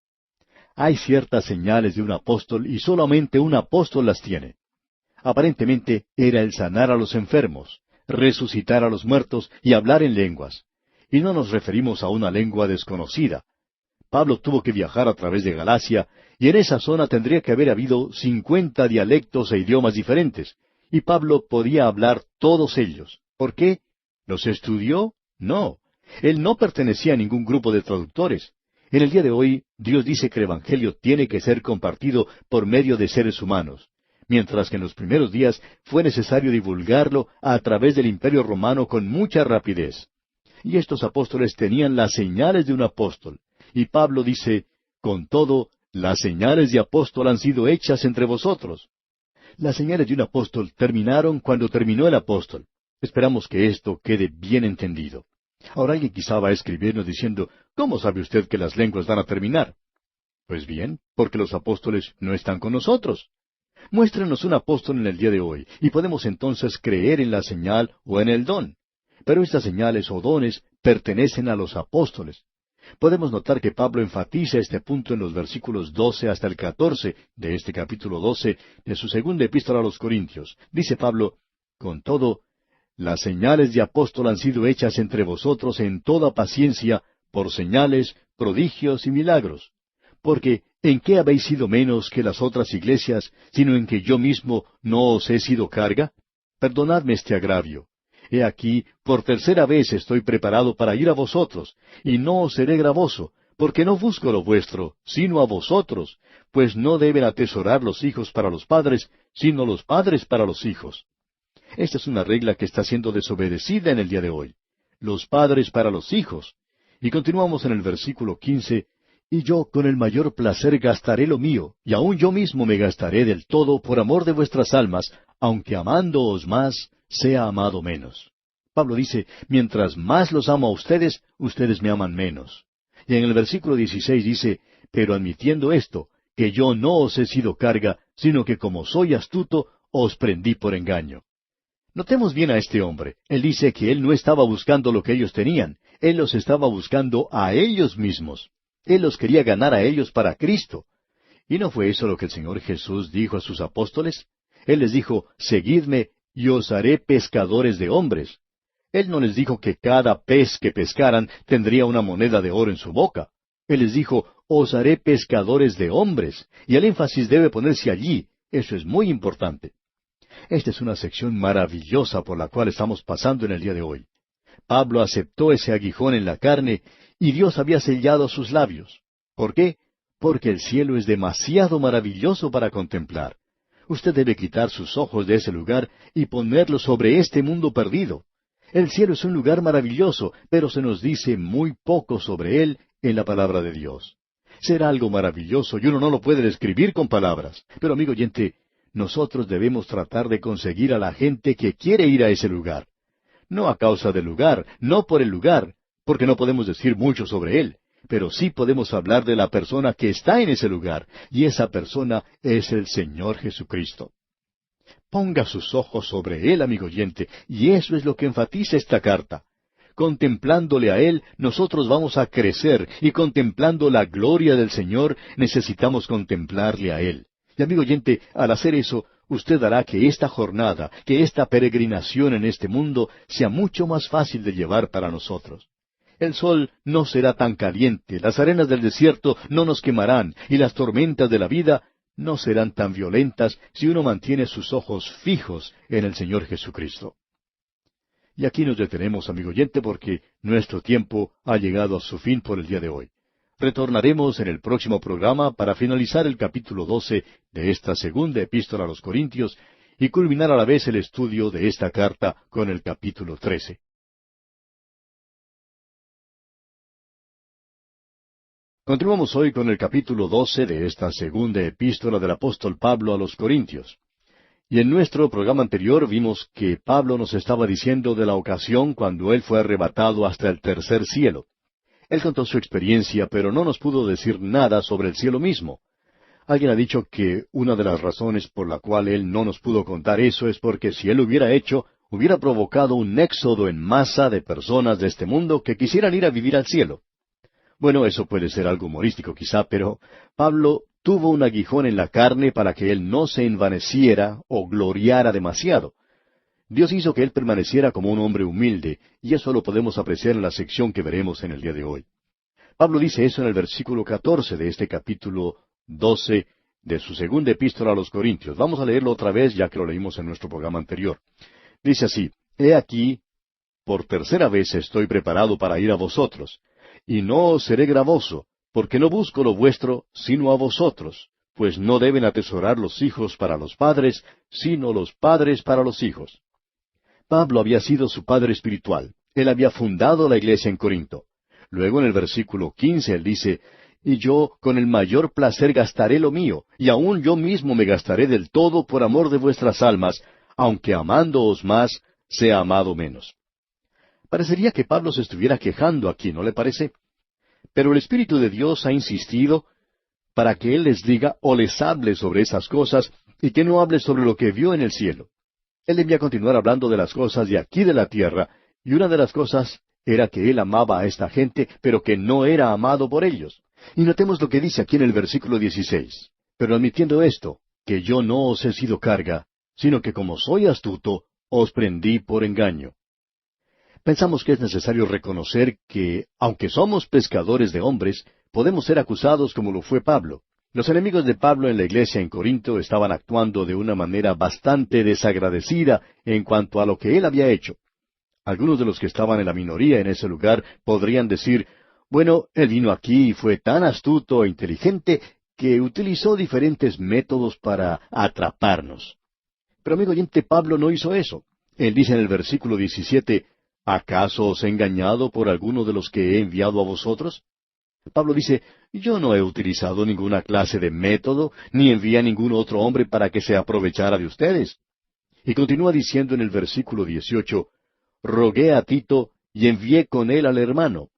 Hay ciertas señales de un apóstol y solamente un apóstol las tiene. Aparentemente era el sanar a los enfermos, resucitar a los muertos y hablar en lenguas. Y no nos referimos a una lengua desconocida. Pablo tuvo que viajar a través de Galacia, y en esa zona tendría que haber habido 50 dialectos e idiomas diferentes, y Pablo podía hablar todos ellos. ¿Por qué? ¿Los estudió? No. Él no pertenecía a ningún grupo de traductores. En el día de hoy, Dios dice que el Evangelio tiene que ser compartido por medio de seres humanos, mientras que en los primeros días fue necesario divulgarlo a través del Imperio Romano con mucha rapidez. y estos apóstoles tenían las señales de un apóstol. Y Pablo dice, con todo, las señales de apóstol han sido hechas entre vosotros. Las señales de un apóstol terminaron cuando terminó el apóstol. Esperamos que esto quede bien entendido. Ahora alguien quizá va a escribirnos diciendo, ¿cómo sabe usted que las lenguas van a terminar? Pues bien, porque los apóstoles no están con nosotros. Muéstrenos un apóstol en el día de hoy, y podemos entonces creer en la señal o en el don. Pero estas señales o dones pertenecen a los apóstoles. Podemos notar que Pablo enfatiza este punto en los versículos 12 hasta el 14 de este capítulo 12 de su segunda epístola a los Corintios. Dice Pablo, con todo, las señales de apóstol han sido hechas entre vosotros en toda paciencia, por señales, prodigios y milagros. Porque, ¿en qué habéis sido menos que las otras iglesias, sino en que yo mismo no os he sido carga? Perdonadme este agravio. He aquí, por tercera vez estoy preparado para ir a vosotros, y no os seré gravoso, porque no busco lo vuestro, sino a vosotros, pues no deben atesorar los hijos para los padres, sino los padres para los hijos. Esta es una regla que está siendo desobedecida en el día de hoy. Los padres para los hijos. Y continuamos en el versículo 15, y yo con el mayor placer gastaré lo mío, y aun yo mismo me gastaré del todo por amor de vuestras almas, aunque amándoos más, sea amado menos. Pablo dice, mientras más los amo a ustedes, ustedes me aman menos. Y en el versículo 16 dice, pero admitiendo esto, que yo no os he sido carga, sino que como soy astuto, os prendí por engaño. Notemos bien a este hombre. Él dice que él no estaba buscando lo que ellos tenían, él los estaba buscando a ellos mismos. Él los quería ganar a ellos para Cristo. ¿Y no fue eso lo que el Señor Jesús dijo a sus apóstoles? Él les dijo, seguidme, y os haré pescadores de hombres. Él no les dijo que cada pez que pescaran tendría una moneda de oro en su boca. Él les dijo, os haré pescadores de hombres. Y el énfasis debe ponerse allí. Eso es muy importante. Esta es una sección maravillosa por la cual estamos pasando en el día de hoy. Pablo aceptó ese aguijón en la carne, y Dios había sellado sus labios. ¿Por qué? Porque el cielo es demasiado maravilloso para contemplar. Usted debe quitar sus ojos de ese lugar y ponerlos sobre este mundo perdido. El cielo es un lugar maravilloso, pero se nos dice muy poco sobre él en la palabra de Dios. Será algo maravilloso y uno no lo puede describir con palabras. Pero amigo oyente, nosotros debemos tratar de conseguir a la gente que quiere ir a ese lugar. No a causa del lugar, no por el lugar, porque no podemos decir mucho sobre él, pero sí podemos hablar de la persona que está en ese lugar, y esa persona es el Señor Jesucristo. Ponga sus ojos sobre Él, amigo oyente, y eso es lo que enfatiza esta carta. Contemplándole a Él, nosotros vamos a crecer, y contemplando la gloria del Señor, necesitamos contemplarle a Él. Y amigo oyente, al hacer eso, usted hará que esta jornada, que esta peregrinación en este mundo, sea mucho más fácil de llevar para nosotros. El sol no será tan caliente, las arenas del desierto no nos quemarán, y las tormentas de la vida no serán tan violentas si uno mantiene sus ojos fijos en el Señor Jesucristo. Y aquí nos detenemos, amigo oyente, porque nuestro tiempo ha llegado a su fin por el día de hoy. Retornaremos en el próximo programa para finalizar el capítulo 12 de esta segunda epístola a los Corintios y culminar a la vez el estudio de esta carta con el capítulo 13. Continuamos hoy con el capítulo 12 de esta segunda epístola del apóstol Pablo a los Corintios. Y en nuestro programa anterior vimos que Pablo nos estaba diciendo de la ocasión cuando él fue arrebatado hasta el tercer cielo. Él contó su experiencia, pero no nos pudo decir nada sobre el cielo mismo. Alguien ha dicho que una de las razones por la cual él no nos pudo contar eso es porque si él lo hubiera hecho, hubiera provocado un éxodo en masa de personas de este mundo que quisieran ir a vivir al cielo. Bueno, eso puede ser algo humorístico quizá, pero Pablo tuvo un aguijón en la carne para que él no se envaneciera o gloriara demasiado. Dios hizo que él permaneciera como un hombre humilde, y eso lo podemos apreciar en la sección que veremos en el día de hoy. Pablo dice eso en el versículo 14 de este capítulo 12 de su segunda epístola a los Corintios. Vamos a leerlo otra vez, ya que lo leímos en nuestro programa anterior. Dice así, He aquí, por tercera vez estoy preparado para ir a vosotros, y no os seré gravoso, porque no busco lo vuestro, sino a vosotros, pues no deben atesorar los hijos para los padres, sino los padres para los hijos. Pablo había sido su padre espiritual. Él había fundado la iglesia en Corinto. Luego en el versículo 15 él dice, y yo con el mayor placer gastaré lo mío, y aun yo mismo me gastaré del todo por amor de vuestras almas, aunque amándoos más, sea amado menos. Parecería que Pablo se estuviera quejando aquí, ¿no le parece? Pero el Espíritu de Dios ha insistido para que Él les diga o les hable sobre esas cosas y que no hable sobre lo que vio en el cielo. Él debía continuar hablando de las cosas de aquí de la tierra, y una de las cosas era que Él amaba a esta gente, pero que no era amado por ellos. Y notemos lo que dice aquí en el versículo 16. Pero admitiendo esto, que yo no os he sido carga, sino que como soy astuto, os prendí por engaño. Pensamos que es necesario reconocer que, aunque somos pescadores de hombres, podemos ser acusados como lo fue Pablo. Los enemigos de Pablo en la iglesia en Corinto estaban actuando de una manera bastante desagradecida en cuanto a lo que él había hecho. Algunos de los que estaban en la minoría en ese lugar podrían decir, bueno, él vino aquí y fue tan astuto e inteligente que utilizó diferentes métodos para atraparnos. Pero amigo oyente, Pablo no hizo eso. Él dice en el versículo 17, ¿acaso os he engañado por alguno de los que he enviado a vosotros? Pablo dice, yo no he utilizado ninguna clase de método, ni envié a ningún otro hombre para que se aprovechara de ustedes. Y continúa diciendo en el versículo 18, rogué a Tito y envié con él al hermano.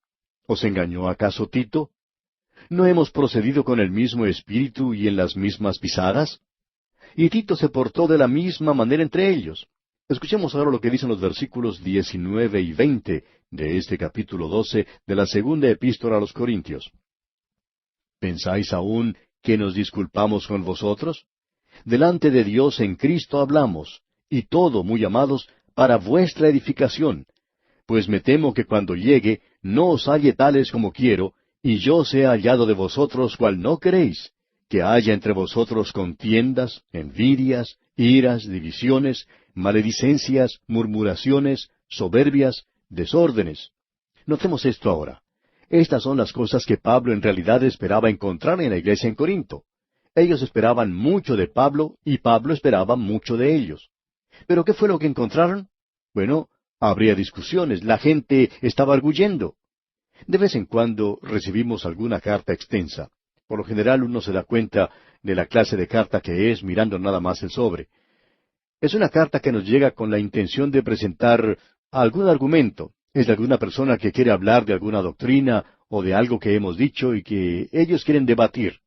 ¿Os engañó acaso Tito? ¿No hemos procedido con el mismo espíritu y en las mismas pisadas? Y Tito se portó de la misma manera entre ellos. Escuchemos ahora lo que dicen los versículos 19 y 20 de este capítulo 12 de la segunda epístola a los Corintios. ¿Pensáis aún que nos disculpamos con vosotros? Delante de Dios en Cristo hablamos, y todo, muy amados, para vuestra edificación. Pues me temo que cuando llegue no os halle tales como quiero, y yo sea hallado de vosotros cual no queréis, que haya entre vosotros contiendas, envidias, iras, divisiones, maledicencias, murmuraciones, soberbias, desórdenes. Notemos esto ahora. Estas son las cosas que Pablo en realidad esperaba encontrar en la iglesia en Corinto. Ellos esperaban mucho de Pablo y Pablo esperaba mucho de ellos. ¿Pero qué fue lo que encontraron? Bueno, habría discusiones, la gente estaba arguyendo. De vez en cuando recibimos alguna carta extensa. Por lo general uno se da cuenta de la clase de carta que es mirando nada más el sobre. Es una carta que nos llega con la intención de presentar algún argumento. Es de alguna persona que quiere hablar de alguna doctrina o de algo que hemos dicho y que ellos quieren debatir.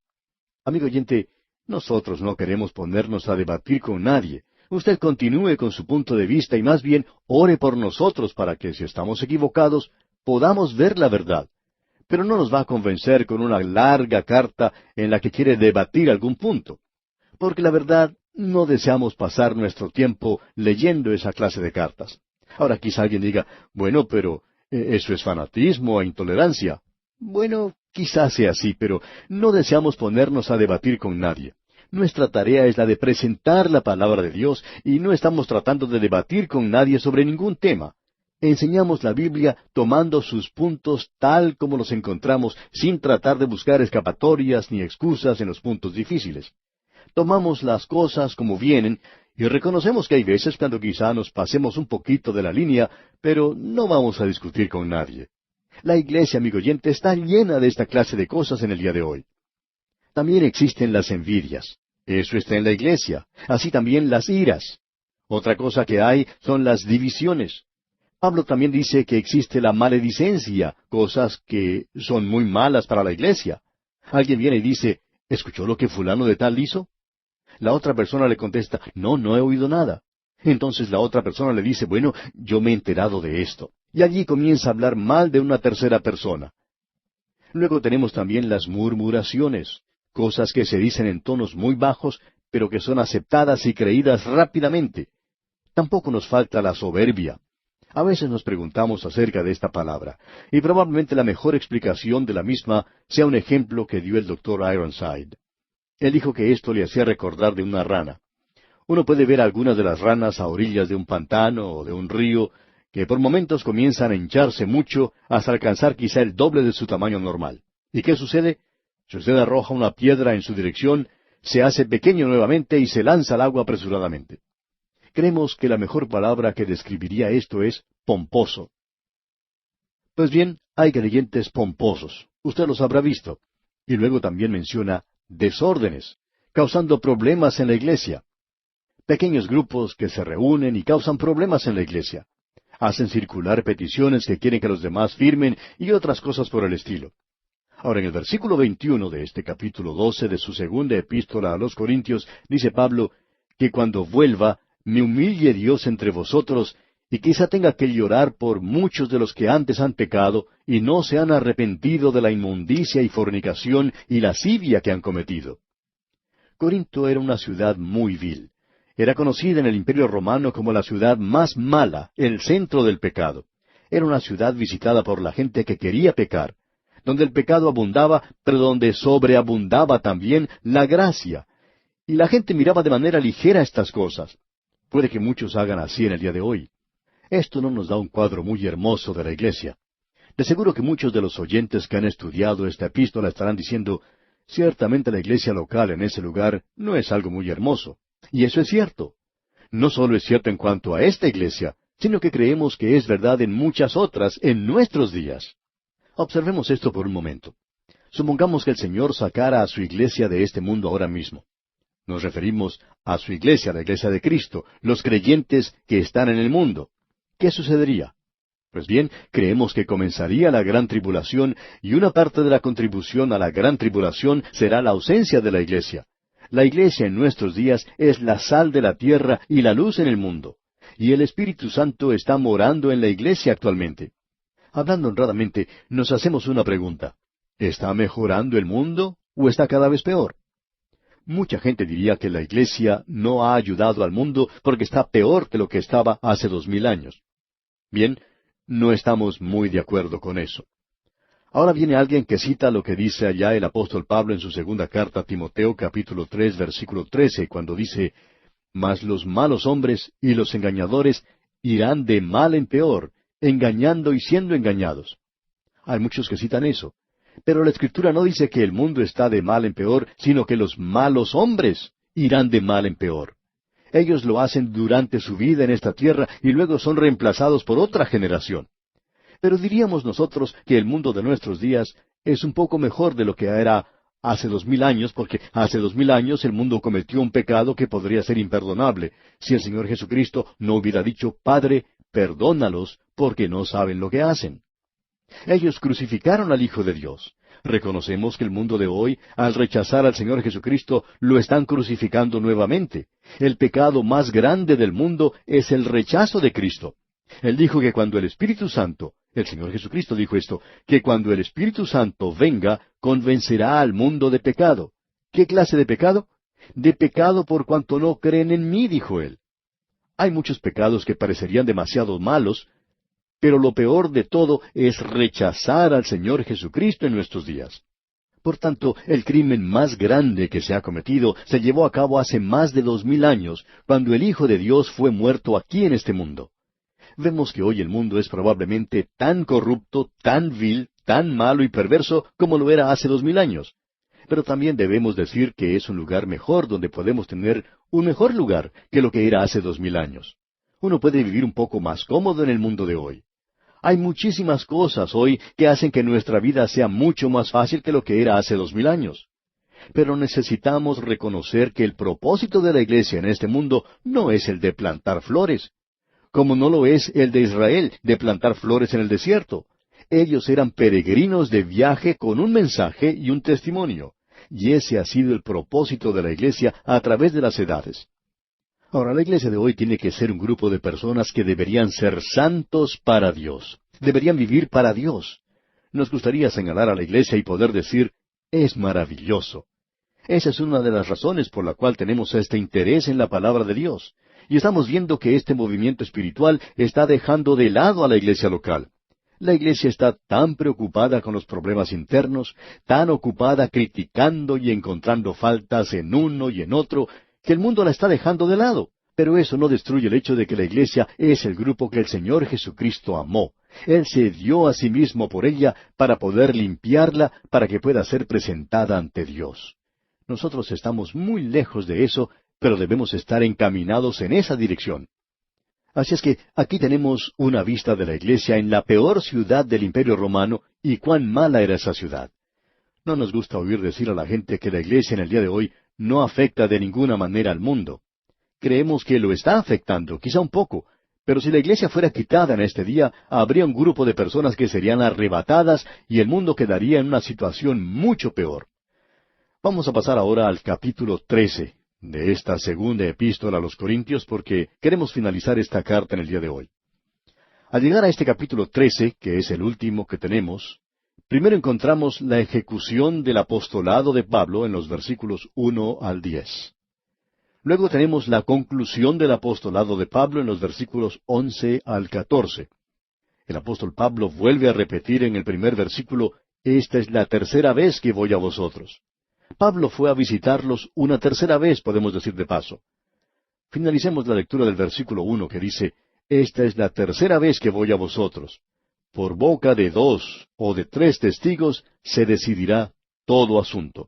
Amigo oyente, nosotros no queremos ponernos a debatir con nadie. Usted continúe con su punto de vista y más bien ore por nosotros para que, si estamos equivocados, podamos ver la verdad. Pero no nos va a convencer con una larga carta en la que quiere debatir algún punto. Porque la verdad, no deseamos pasar nuestro tiempo leyendo esa clase de cartas. Ahora quizá alguien diga, bueno, pero eso es fanatismo e intolerancia. Bueno, quizás sea así, pero no deseamos ponernos a debatir con nadie. Nuestra tarea es la de presentar la palabra de Dios y no estamos tratando de debatir con nadie sobre ningún tema. Enseñamos la Biblia tomando sus puntos tal como los encontramos, sin tratar de buscar escapatorias ni excusas en los puntos difíciles. Tomamos las cosas como vienen y reconocemos que hay veces cuando quizá nos pasemos un poquito de la línea, pero no vamos a discutir con nadie. La iglesia, amigo oyente, está llena de esta clase de cosas en el día de hoy. También existen las envidias. Eso está en la iglesia. Así también las iras. Otra cosa que hay son las divisiones. Pablo también dice que existe la maledicencia, cosas que son muy malas para la iglesia. Alguien viene y dice, ¿escuchó lo que fulano de tal hizo? La otra persona le contesta, no he oído nada. Entonces la otra persona le dice, bueno, yo me he enterado de esto. Y allí comienza a hablar mal de una tercera persona. Luego tenemos también las murmuraciones, cosas que se dicen en tonos muy bajos, pero que son aceptadas y creídas rápidamente. Tampoco nos falta la soberbia. A veces nos preguntamos acerca de esta palabra, y probablemente la mejor explicación de la misma sea un ejemplo que dio el doctor Ironside. Él dijo que esto le hacía recordar de una rana. Uno puede ver algunas de las ranas a orillas de un pantano o de un río, que por momentos comienzan a hincharse mucho hasta alcanzar quizá el doble de su tamaño normal. ¿Y qué sucede? Si usted arroja una piedra en su dirección, se hace pequeño nuevamente y se lanza al agua apresuradamente. Creemos que la mejor palabra que describiría esto es pomposo. Pues bien, hay creyentes pomposos. Usted los habrá visto. Y luego también menciona desórdenes, causando problemas en la iglesia. Pequeños grupos que se reúnen y causan problemas en la iglesia. Hacen circular peticiones que quieren que los demás firmen y otras cosas por el estilo. Ahora, en el versículo 21 de este capítulo 12 de su segunda epístola a los Corintios, dice Pablo, que cuando vuelva, me humille Dios entre vosotros, y quizá tenga que llorar por muchos de los que antes han pecado y no se han arrepentido de la inmundicia y fornicación y lascivia que han cometido. Corinto era una ciudad muy vil. Era conocida en el Imperio Romano como la ciudad más mala, el centro del pecado. Era una ciudad visitada por la gente que quería pecar, donde el pecado abundaba, pero donde sobreabundaba también la gracia. Y la gente miraba de manera ligera estas cosas. Puede que muchos hagan así en el día de hoy. Esto no nos da un cuadro muy hermoso de la iglesia. De seguro que muchos de los oyentes que han estudiado esta epístola estarán diciendo, ciertamente la iglesia local en ese lugar no es algo muy hermoso. Y eso es cierto. No solo es cierto en cuanto a esta iglesia, sino que creemos que es verdad en muchas otras en nuestros días. Observemos esto por un momento. Supongamos que el Señor sacara a su iglesia de este mundo ahora mismo. Nos referimos a su iglesia, la iglesia de Cristo, los creyentes que están en el mundo. ¿Qué sucedería? Pues bien, creemos que comenzaría la gran tribulación y una parte de la contribución a la gran tribulación será la ausencia de la iglesia. La iglesia en nuestros días es la sal de la tierra y la luz en el mundo. Y el Espíritu Santo está morando en la iglesia actualmente. Hablando honradamente, nos hacemos una pregunta. ¿Está mejorando el mundo o está cada vez peor? Mucha gente diría que la iglesia no ha ayudado al mundo porque está peor que lo que estaba hace 2000 años. Bien, no estamos muy de acuerdo con eso. Ahora viene alguien que cita lo que dice allá el apóstol Pablo en su segunda carta a Timoteo, capítulo 3, versículo 13, cuando dice, «Mas los malos hombres y los engañadores irán de mal en peor, engañando y siendo engañados». Hay muchos que citan eso. Pero la Escritura no dice que el mundo está de mal en peor, sino que los malos hombres irán de mal en peor. Ellos lo hacen durante su vida en esta tierra y luego son reemplazados por otra generación. Pero diríamos nosotros que el mundo de nuestros días es un poco mejor de lo que era hace 2000 años, porque hace 2000 años el mundo cometió un pecado que podría ser imperdonable, si el Señor Jesucristo no hubiera dicho, «Padre, perdónalos, porque no saben lo que hacen». Ellos crucificaron al Hijo de Dios. Reconocemos que el mundo de hoy, al rechazar al Señor Jesucristo, lo están crucificando nuevamente. El pecado más grande del mundo es el rechazo de Cristo. Él dijo que cuando el Espíritu Santo, el Señor Jesucristo dijo esto, que cuando el Espíritu Santo venga, convencerá al mundo de pecado. ¿Qué clase de pecado? De pecado por cuanto no creen en mí, dijo él. Hay muchos pecados que parecerían demasiado malos, pero lo peor de todo es rechazar al Señor Jesucristo en nuestros días. Por tanto, el crimen más grande que se ha cometido se llevó a cabo hace más de 2000 años, cuando el Hijo de Dios fue muerto aquí en este mundo. Vemos que hoy el mundo es probablemente tan corrupto, tan vil, tan malo y perverso como lo era hace 2000 años. Pero también debemos decir que es un lugar mejor donde podemos tener un mejor lugar que lo que era hace 2000 años. Uno puede vivir un poco más cómodo en el mundo de hoy. Hay muchísimas cosas hoy que hacen que nuestra vida sea mucho más fácil que lo que era hace 2000 años. Pero necesitamos reconocer que el propósito de la iglesia en este mundo no es el de plantar flores, como no lo es el de Israel, de plantar flores en el desierto. Ellos eran peregrinos de viaje con un mensaje y un testimonio, y ese ha sido el propósito de la iglesia a través de las edades. Ahora, la iglesia de hoy tiene que ser un grupo de personas que deberían ser santos para Dios. Deberían vivir para Dios. Nos gustaría señalar a la iglesia y poder decir, es maravilloso. Esa es una de las razones por la cual tenemos este interés en la palabra de Dios. Y estamos viendo que este movimiento espiritual está dejando de lado a la iglesia local. La iglesia está tan preocupada con los problemas internos, tan ocupada criticando y encontrando faltas en uno y en otro, que el mundo la está dejando de lado. Pero eso no destruye el hecho de que la iglesia es el grupo que el Señor Jesucristo amó. Él se dio a sí mismo por ella para poder limpiarla, para que pueda ser presentada ante Dios. Nosotros estamos muy lejos de eso, pero debemos estar encaminados en esa dirección. Así es que aquí tenemos una vista de la iglesia en la peor ciudad del Imperio Romano y cuán mala era esa ciudad. No nos gusta oír decir a la gente que la iglesia en el día de hoy no afecta de ninguna manera al mundo. Creemos que lo está afectando, quizá un poco, pero si la iglesia fuera quitada en este día, habría un grupo de personas que serían arrebatadas y el mundo quedaría en una situación mucho peor. Vamos a pasar ahora al capítulo 13 de esta segunda epístola a los Corintios porque queremos finalizar esta carta en el día de hoy. Al llegar a este capítulo 13, que es el último que tenemos, primero encontramos la ejecución del apostolado de Pablo en los versículos 1 al 10. Luego tenemos la conclusión del apostolado de Pablo en los versículos 11 al 14. El apóstol Pablo vuelve a repetir en el primer versículo, «Esta es la tercera vez que voy a vosotros». Pablo fue a visitarlos una tercera vez, podemos decir de paso. Finalicemos la lectura del versículo 1 que dice, «Esta es la tercera vez que voy a vosotros. Por boca de 2 o de 3 testigos se decidirá todo asunto».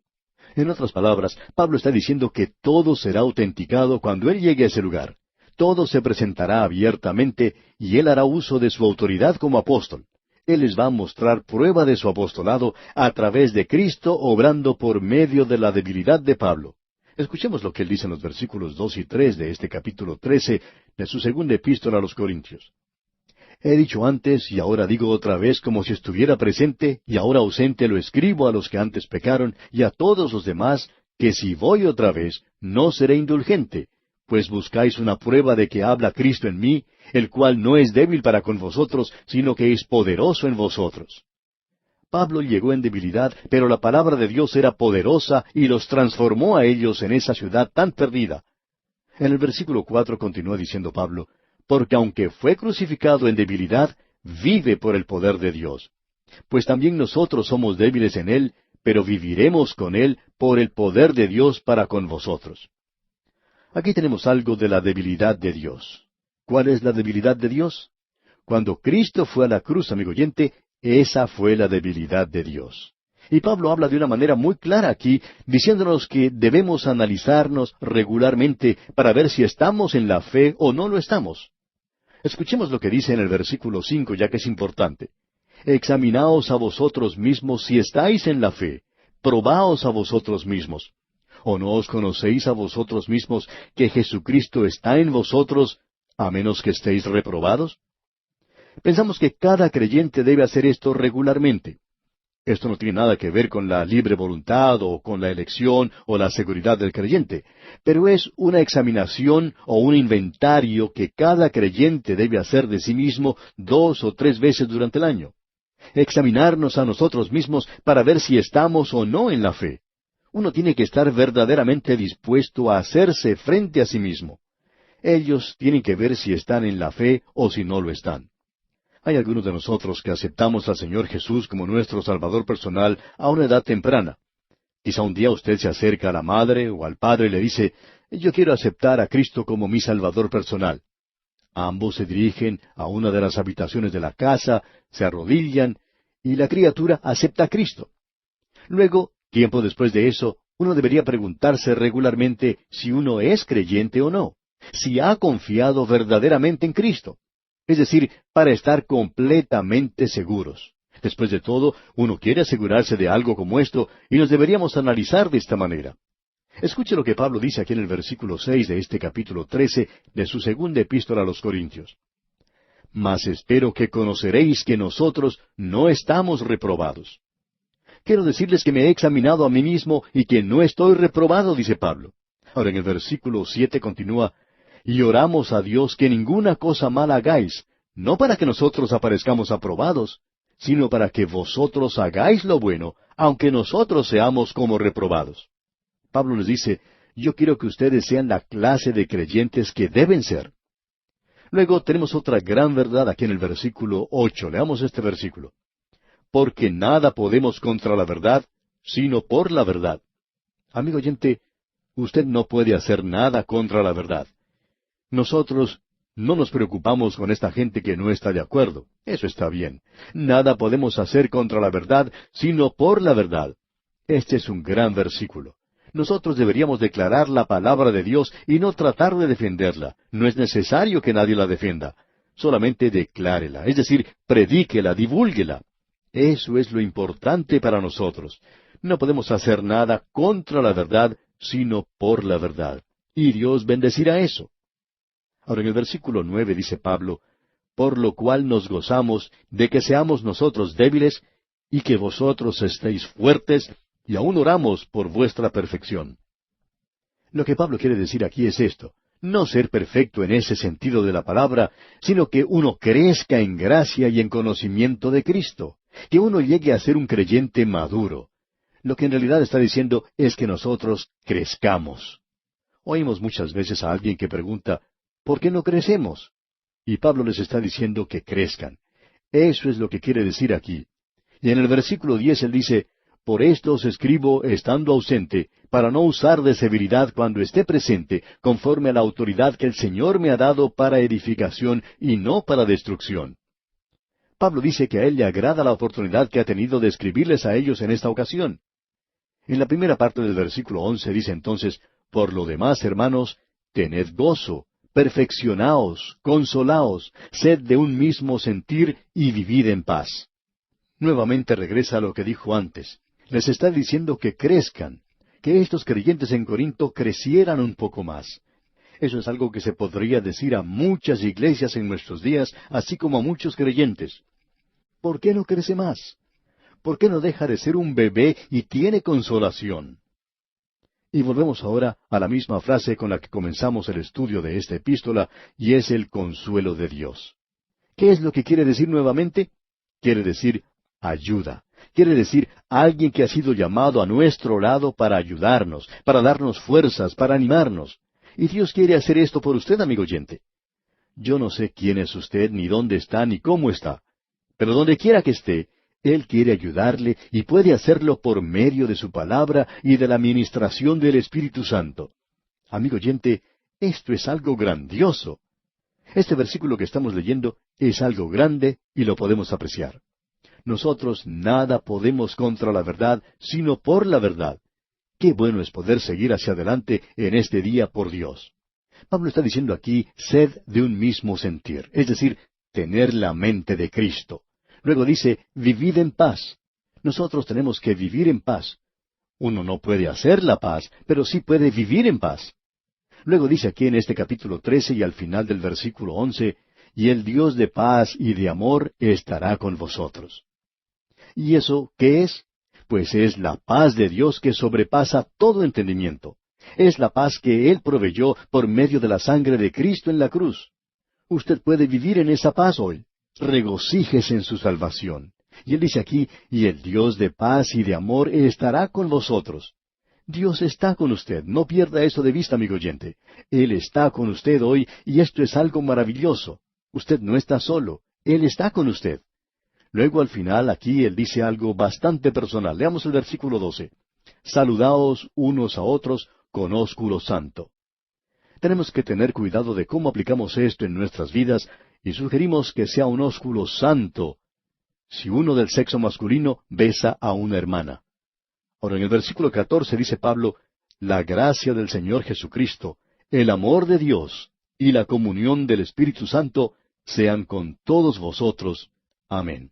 En otras palabras, Pablo está diciendo que todo será autenticado cuando él llegue a ese lugar. Todo se presentará abiertamente y él hará uso de su autoridad como apóstol. Él les va a mostrar prueba de su apostolado a través de Cristo obrando por medio de la debilidad de Pablo. Escuchemos lo que él dice en los versículos 2 y 3 de este capítulo 13 de su segunda epístola a los Corintios. He dicho antes y ahora digo otra vez como si estuviera presente y ahora ausente lo escribo a los que antes pecaron y a todos los demás, que si voy otra vez no seré indulgente, pues buscáis una prueba de que habla Cristo en mí, el cual no es débil para con vosotros, sino que es poderoso en vosotros. Pablo llegó en debilidad, pero la palabra de Dios era poderosa y los transformó a ellos en esa ciudad tan perdida. En el versículo 4 continúa diciendo Pablo, «Porque aunque fue crucificado en debilidad, vive por el poder de Dios. Pues también nosotros somos débiles en Él, pero viviremos con Él por el poder de Dios para con vosotros». Aquí tenemos algo de la debilidad de Dios. ¿Cuál es la debilidad de Dios? Cuando Cristo fue a la cruz, amigo oyente, esa fue la debilidad de Dios. Y Pablo habla de una manera muy clara aquí, diciéndonos que debemos analizarnos regularmente para ver si estamos en la fe o no lo estamos. Escuchemos lo que dice en el versículo 5, ya que es importante. «Examinaos a vosotros mismos si estáis en la fe. Probaos a vosotros mismos. ¿O no os conocéis a vosotros mismos que Jesucristo está en vosotros, a menos que estéis reprobados?» Pensamos que cada creyente debe hacer esto regularmente. Esto no tiene nada que ver con la libre voluntad o con la elección o la seguridad del creyente, pero es una examinación o un inventario que cada creyente debe hacer de sí mismo 2 o 3 veces durante el año. Examinarnos a nosotros mismos para ver si estamos o no en la fe. Uno tiene que estar verdaderamente dispuesto a hacerse frente a sí mismo. Ellos tienen que ver si están en la fe o si no lo están. Hay algunos de nosotros que aceptamos al Señor Jesús como nuestro Salvador personal a una edad temprana. Quizá un día usted se acerca a la madre o al padre y le dice, «Yo quiero aceptar a Cristo como mi Salvador personal». Ambos se dirigen a una de las habitaciones de la casa, se arrodillan, y la criatura acepta a Cristo. Luego, tiempo después de eso, uno debería preguntarse regularmente si uno es creyente o no, si ha confiado verdaderamente en Cristo. Es decir, para estar completamente seguros. Después de todo, uno quiere asegurarse de algo como esto, y nos deberíamos analizar de esta manera. Escuche lo que Pablo dice aquí en el versículo 6 de este capítulo 13 de su segunda epístola a los Corintios. «Mas espero que conoceréis que nosotros no estamos reprobados». Quiero decirles que me he examinado a mí mismo y que no estoy reprobado, dice Pablo. Ahora en el versículo 7 continúa, «Y oramos a Dios que ninguna cosa mala hagáis, no para que nosotros aparezcamos aprobados, sino para que vosotros hagáis lo bueno, aunque nosotros seamos como reprobados». Pablo les dice, «Yo quiero que ustedes sean la clase de creyentes que deben ser». Luego tenemos otra gran verdad aquí en el versículo 8. Leamos este versículo. «Porque nada podemos contra la verdad, sino por la verdad». Amigo oyente, usted no puede hacer nada contra la verdad. Nosotros no nos preocupamos con esta gente que no está de acuerdo. Eso está bien. Nada podemos hacer contra la verdad, sino por la verdad. Este es un gran versículo. Nosotros deberíamos declarar la palabra de Dios y no tratar de defenderla. No es necesario que nadie la defienda. Solamente declárela, es decir, predíquela, divúlguela. Eso es lo importante para nosotros. No podemos hacer nada contra la verdad, sino por la verdad. Y Dios bendecirá eso. Ahora en el versículo 9 dice Pablo, por lo cual nos gozamos de que seamos nosotros débiles y que vosotros estéis fuertes, y aún oramos por vuestra perfección. Lo que Pablo quiere decir aquí es esto, no ser perfecto en ese sentido de la palabra, sino que uno crezca en gracia y en conocimiento de Cristo, que uno llegue a ser un creyente maduro. Lo que en realidad está diciendo es que nosotros crezcamos. Oímos muchas veces a alguien que pregunta, ¿por qué no crecemos? Y Pablo les está diciendo que crezcan. Eso es lo que quiere decir aquí. Y en el versículo 10 él dice, por esto os escribo estando ausente, para no usar de severidad cuando esté presente, conforme a la autoridad que el Señor me ha dado para edificación y no para destrucción. Pablo dice que a él le agrada la oportunidad que ha tenido de escribirles a ellos en esta ocasión. En la primera parte del versículo 11 dice entonces, por lo demás, hermanos, tened gozo, perfeccionaos, consolaos, sed de un mismo sentir y vivid en paz. Nuevamente regresa a lo que dijo antes. Les está diciendo que crezcan, que estos creyentes en Corinto crecieran un poco más. Eso es algo que se podría decir a muchas iglesias en nuestros días, así como a muchos creyentes. ¿Por qué no crece más? ¿Por qué no deja de ser un bebé y tiene consolación? Y volvemos ahora a la misma frase con la que comenzamos el estudio de esta epístola, y es el consuelo de Dios. ¿Qué es lo que quiere decir nuevamente? Quiere decir ayuda. Quiere decir alguien que ha sido llamado a nuestro lado para ayudarnos, para darnos fuerzas, para animarnos. Y Dios quiere hacer esto por usted, amigo oyente. Yo no sé quién es usted, ni dónde está, ni cómo está. Pero donde quiera que esté, Él quiere ayudarle y puede hacerlo por medio de su palabra y de la ministración del Espíritu Santo. Amigo oyente, esto es algo grandioso. Este versículo que estamos leyendo es algo grande y lo podemos apreciar. Nosotros nada podemos contra la verdad, sino por la verdad. Qué bueno es poder seguir hacia adelante en este día por Dios. Pablo está diciendo aquí, sed de un mismo sentir, es decir, tener la mente de Cristo. Luego dice, vivid en paz. Nosotros tenemos que vivir en paz. Uno no puede hacer la paz, pero sí puede vivir en paz. Luego dice aquí en este capítulo 13 y al final del versículo 11, y el Dios de paz y de amor estará con vosotros. ¿Y eso qué es? Pues es la paz de Dios que sobrepasa todo entendimiento. Es la paz que Él proveyó por medio de la sangre de Cristo en la cruz. Usted puede vivir en esa paz hoy. Regocíjese en su salvación. Y Él dice aquí, y el Dios de paz y de amor estará con vosotros. Dios está con usted, no pierda eso de vista, amigo oyente. Él está con usted hoy, y esto es algo maravilloso. Usted no está solo, Él está con usted. Luego al final aquí Él dice algo bastante personal. Leamos el versículo 12. Saludaos unos a otros con ósculo santo. Tenemos que tener cuidado de cómo aplicamos esto en nuestras vidas, y sugerimos que sea un ósculo santo si uno del sexo masculino besa a una hermana. Ahora en el versículo 14 dice Pablo, la gracia del Señor Jesucristo, el amor de Dios y la comunión del Espíritu Santo sean con todos vosotros. Amén.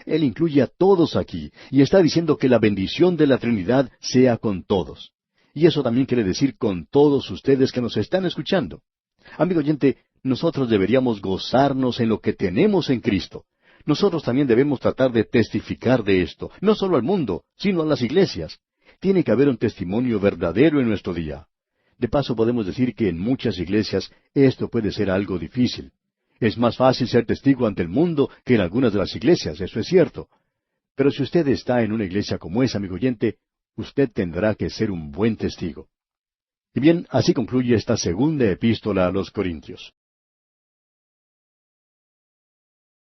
Él incluye a todos aquí, y está diciendo que la bendición de la Trinidad sea con todos. Y eso también quiere decir con todos ustedes que nos están escuchando. Amigo oyente, nosotros deberíamos gozarnos en lo que tenemos en Cristo. Nosotros también debemos tratar de testificar de esto, no solo al mundo, sino a las iglesias. Tiene que haber un testimonio verdadero en nuestro día. De paso podemos decir que en muchas iglesias esto puede ser algo difícil. Es más fácil ser testigo ante el mundo que en algunas de las iglesias, eso es cierto. Pero si usted está en una iglesia como esa, amigo oyente, usted tendrá que ser un buen testigo. Y bien, así concluye esta segunda epístola a los Corintios.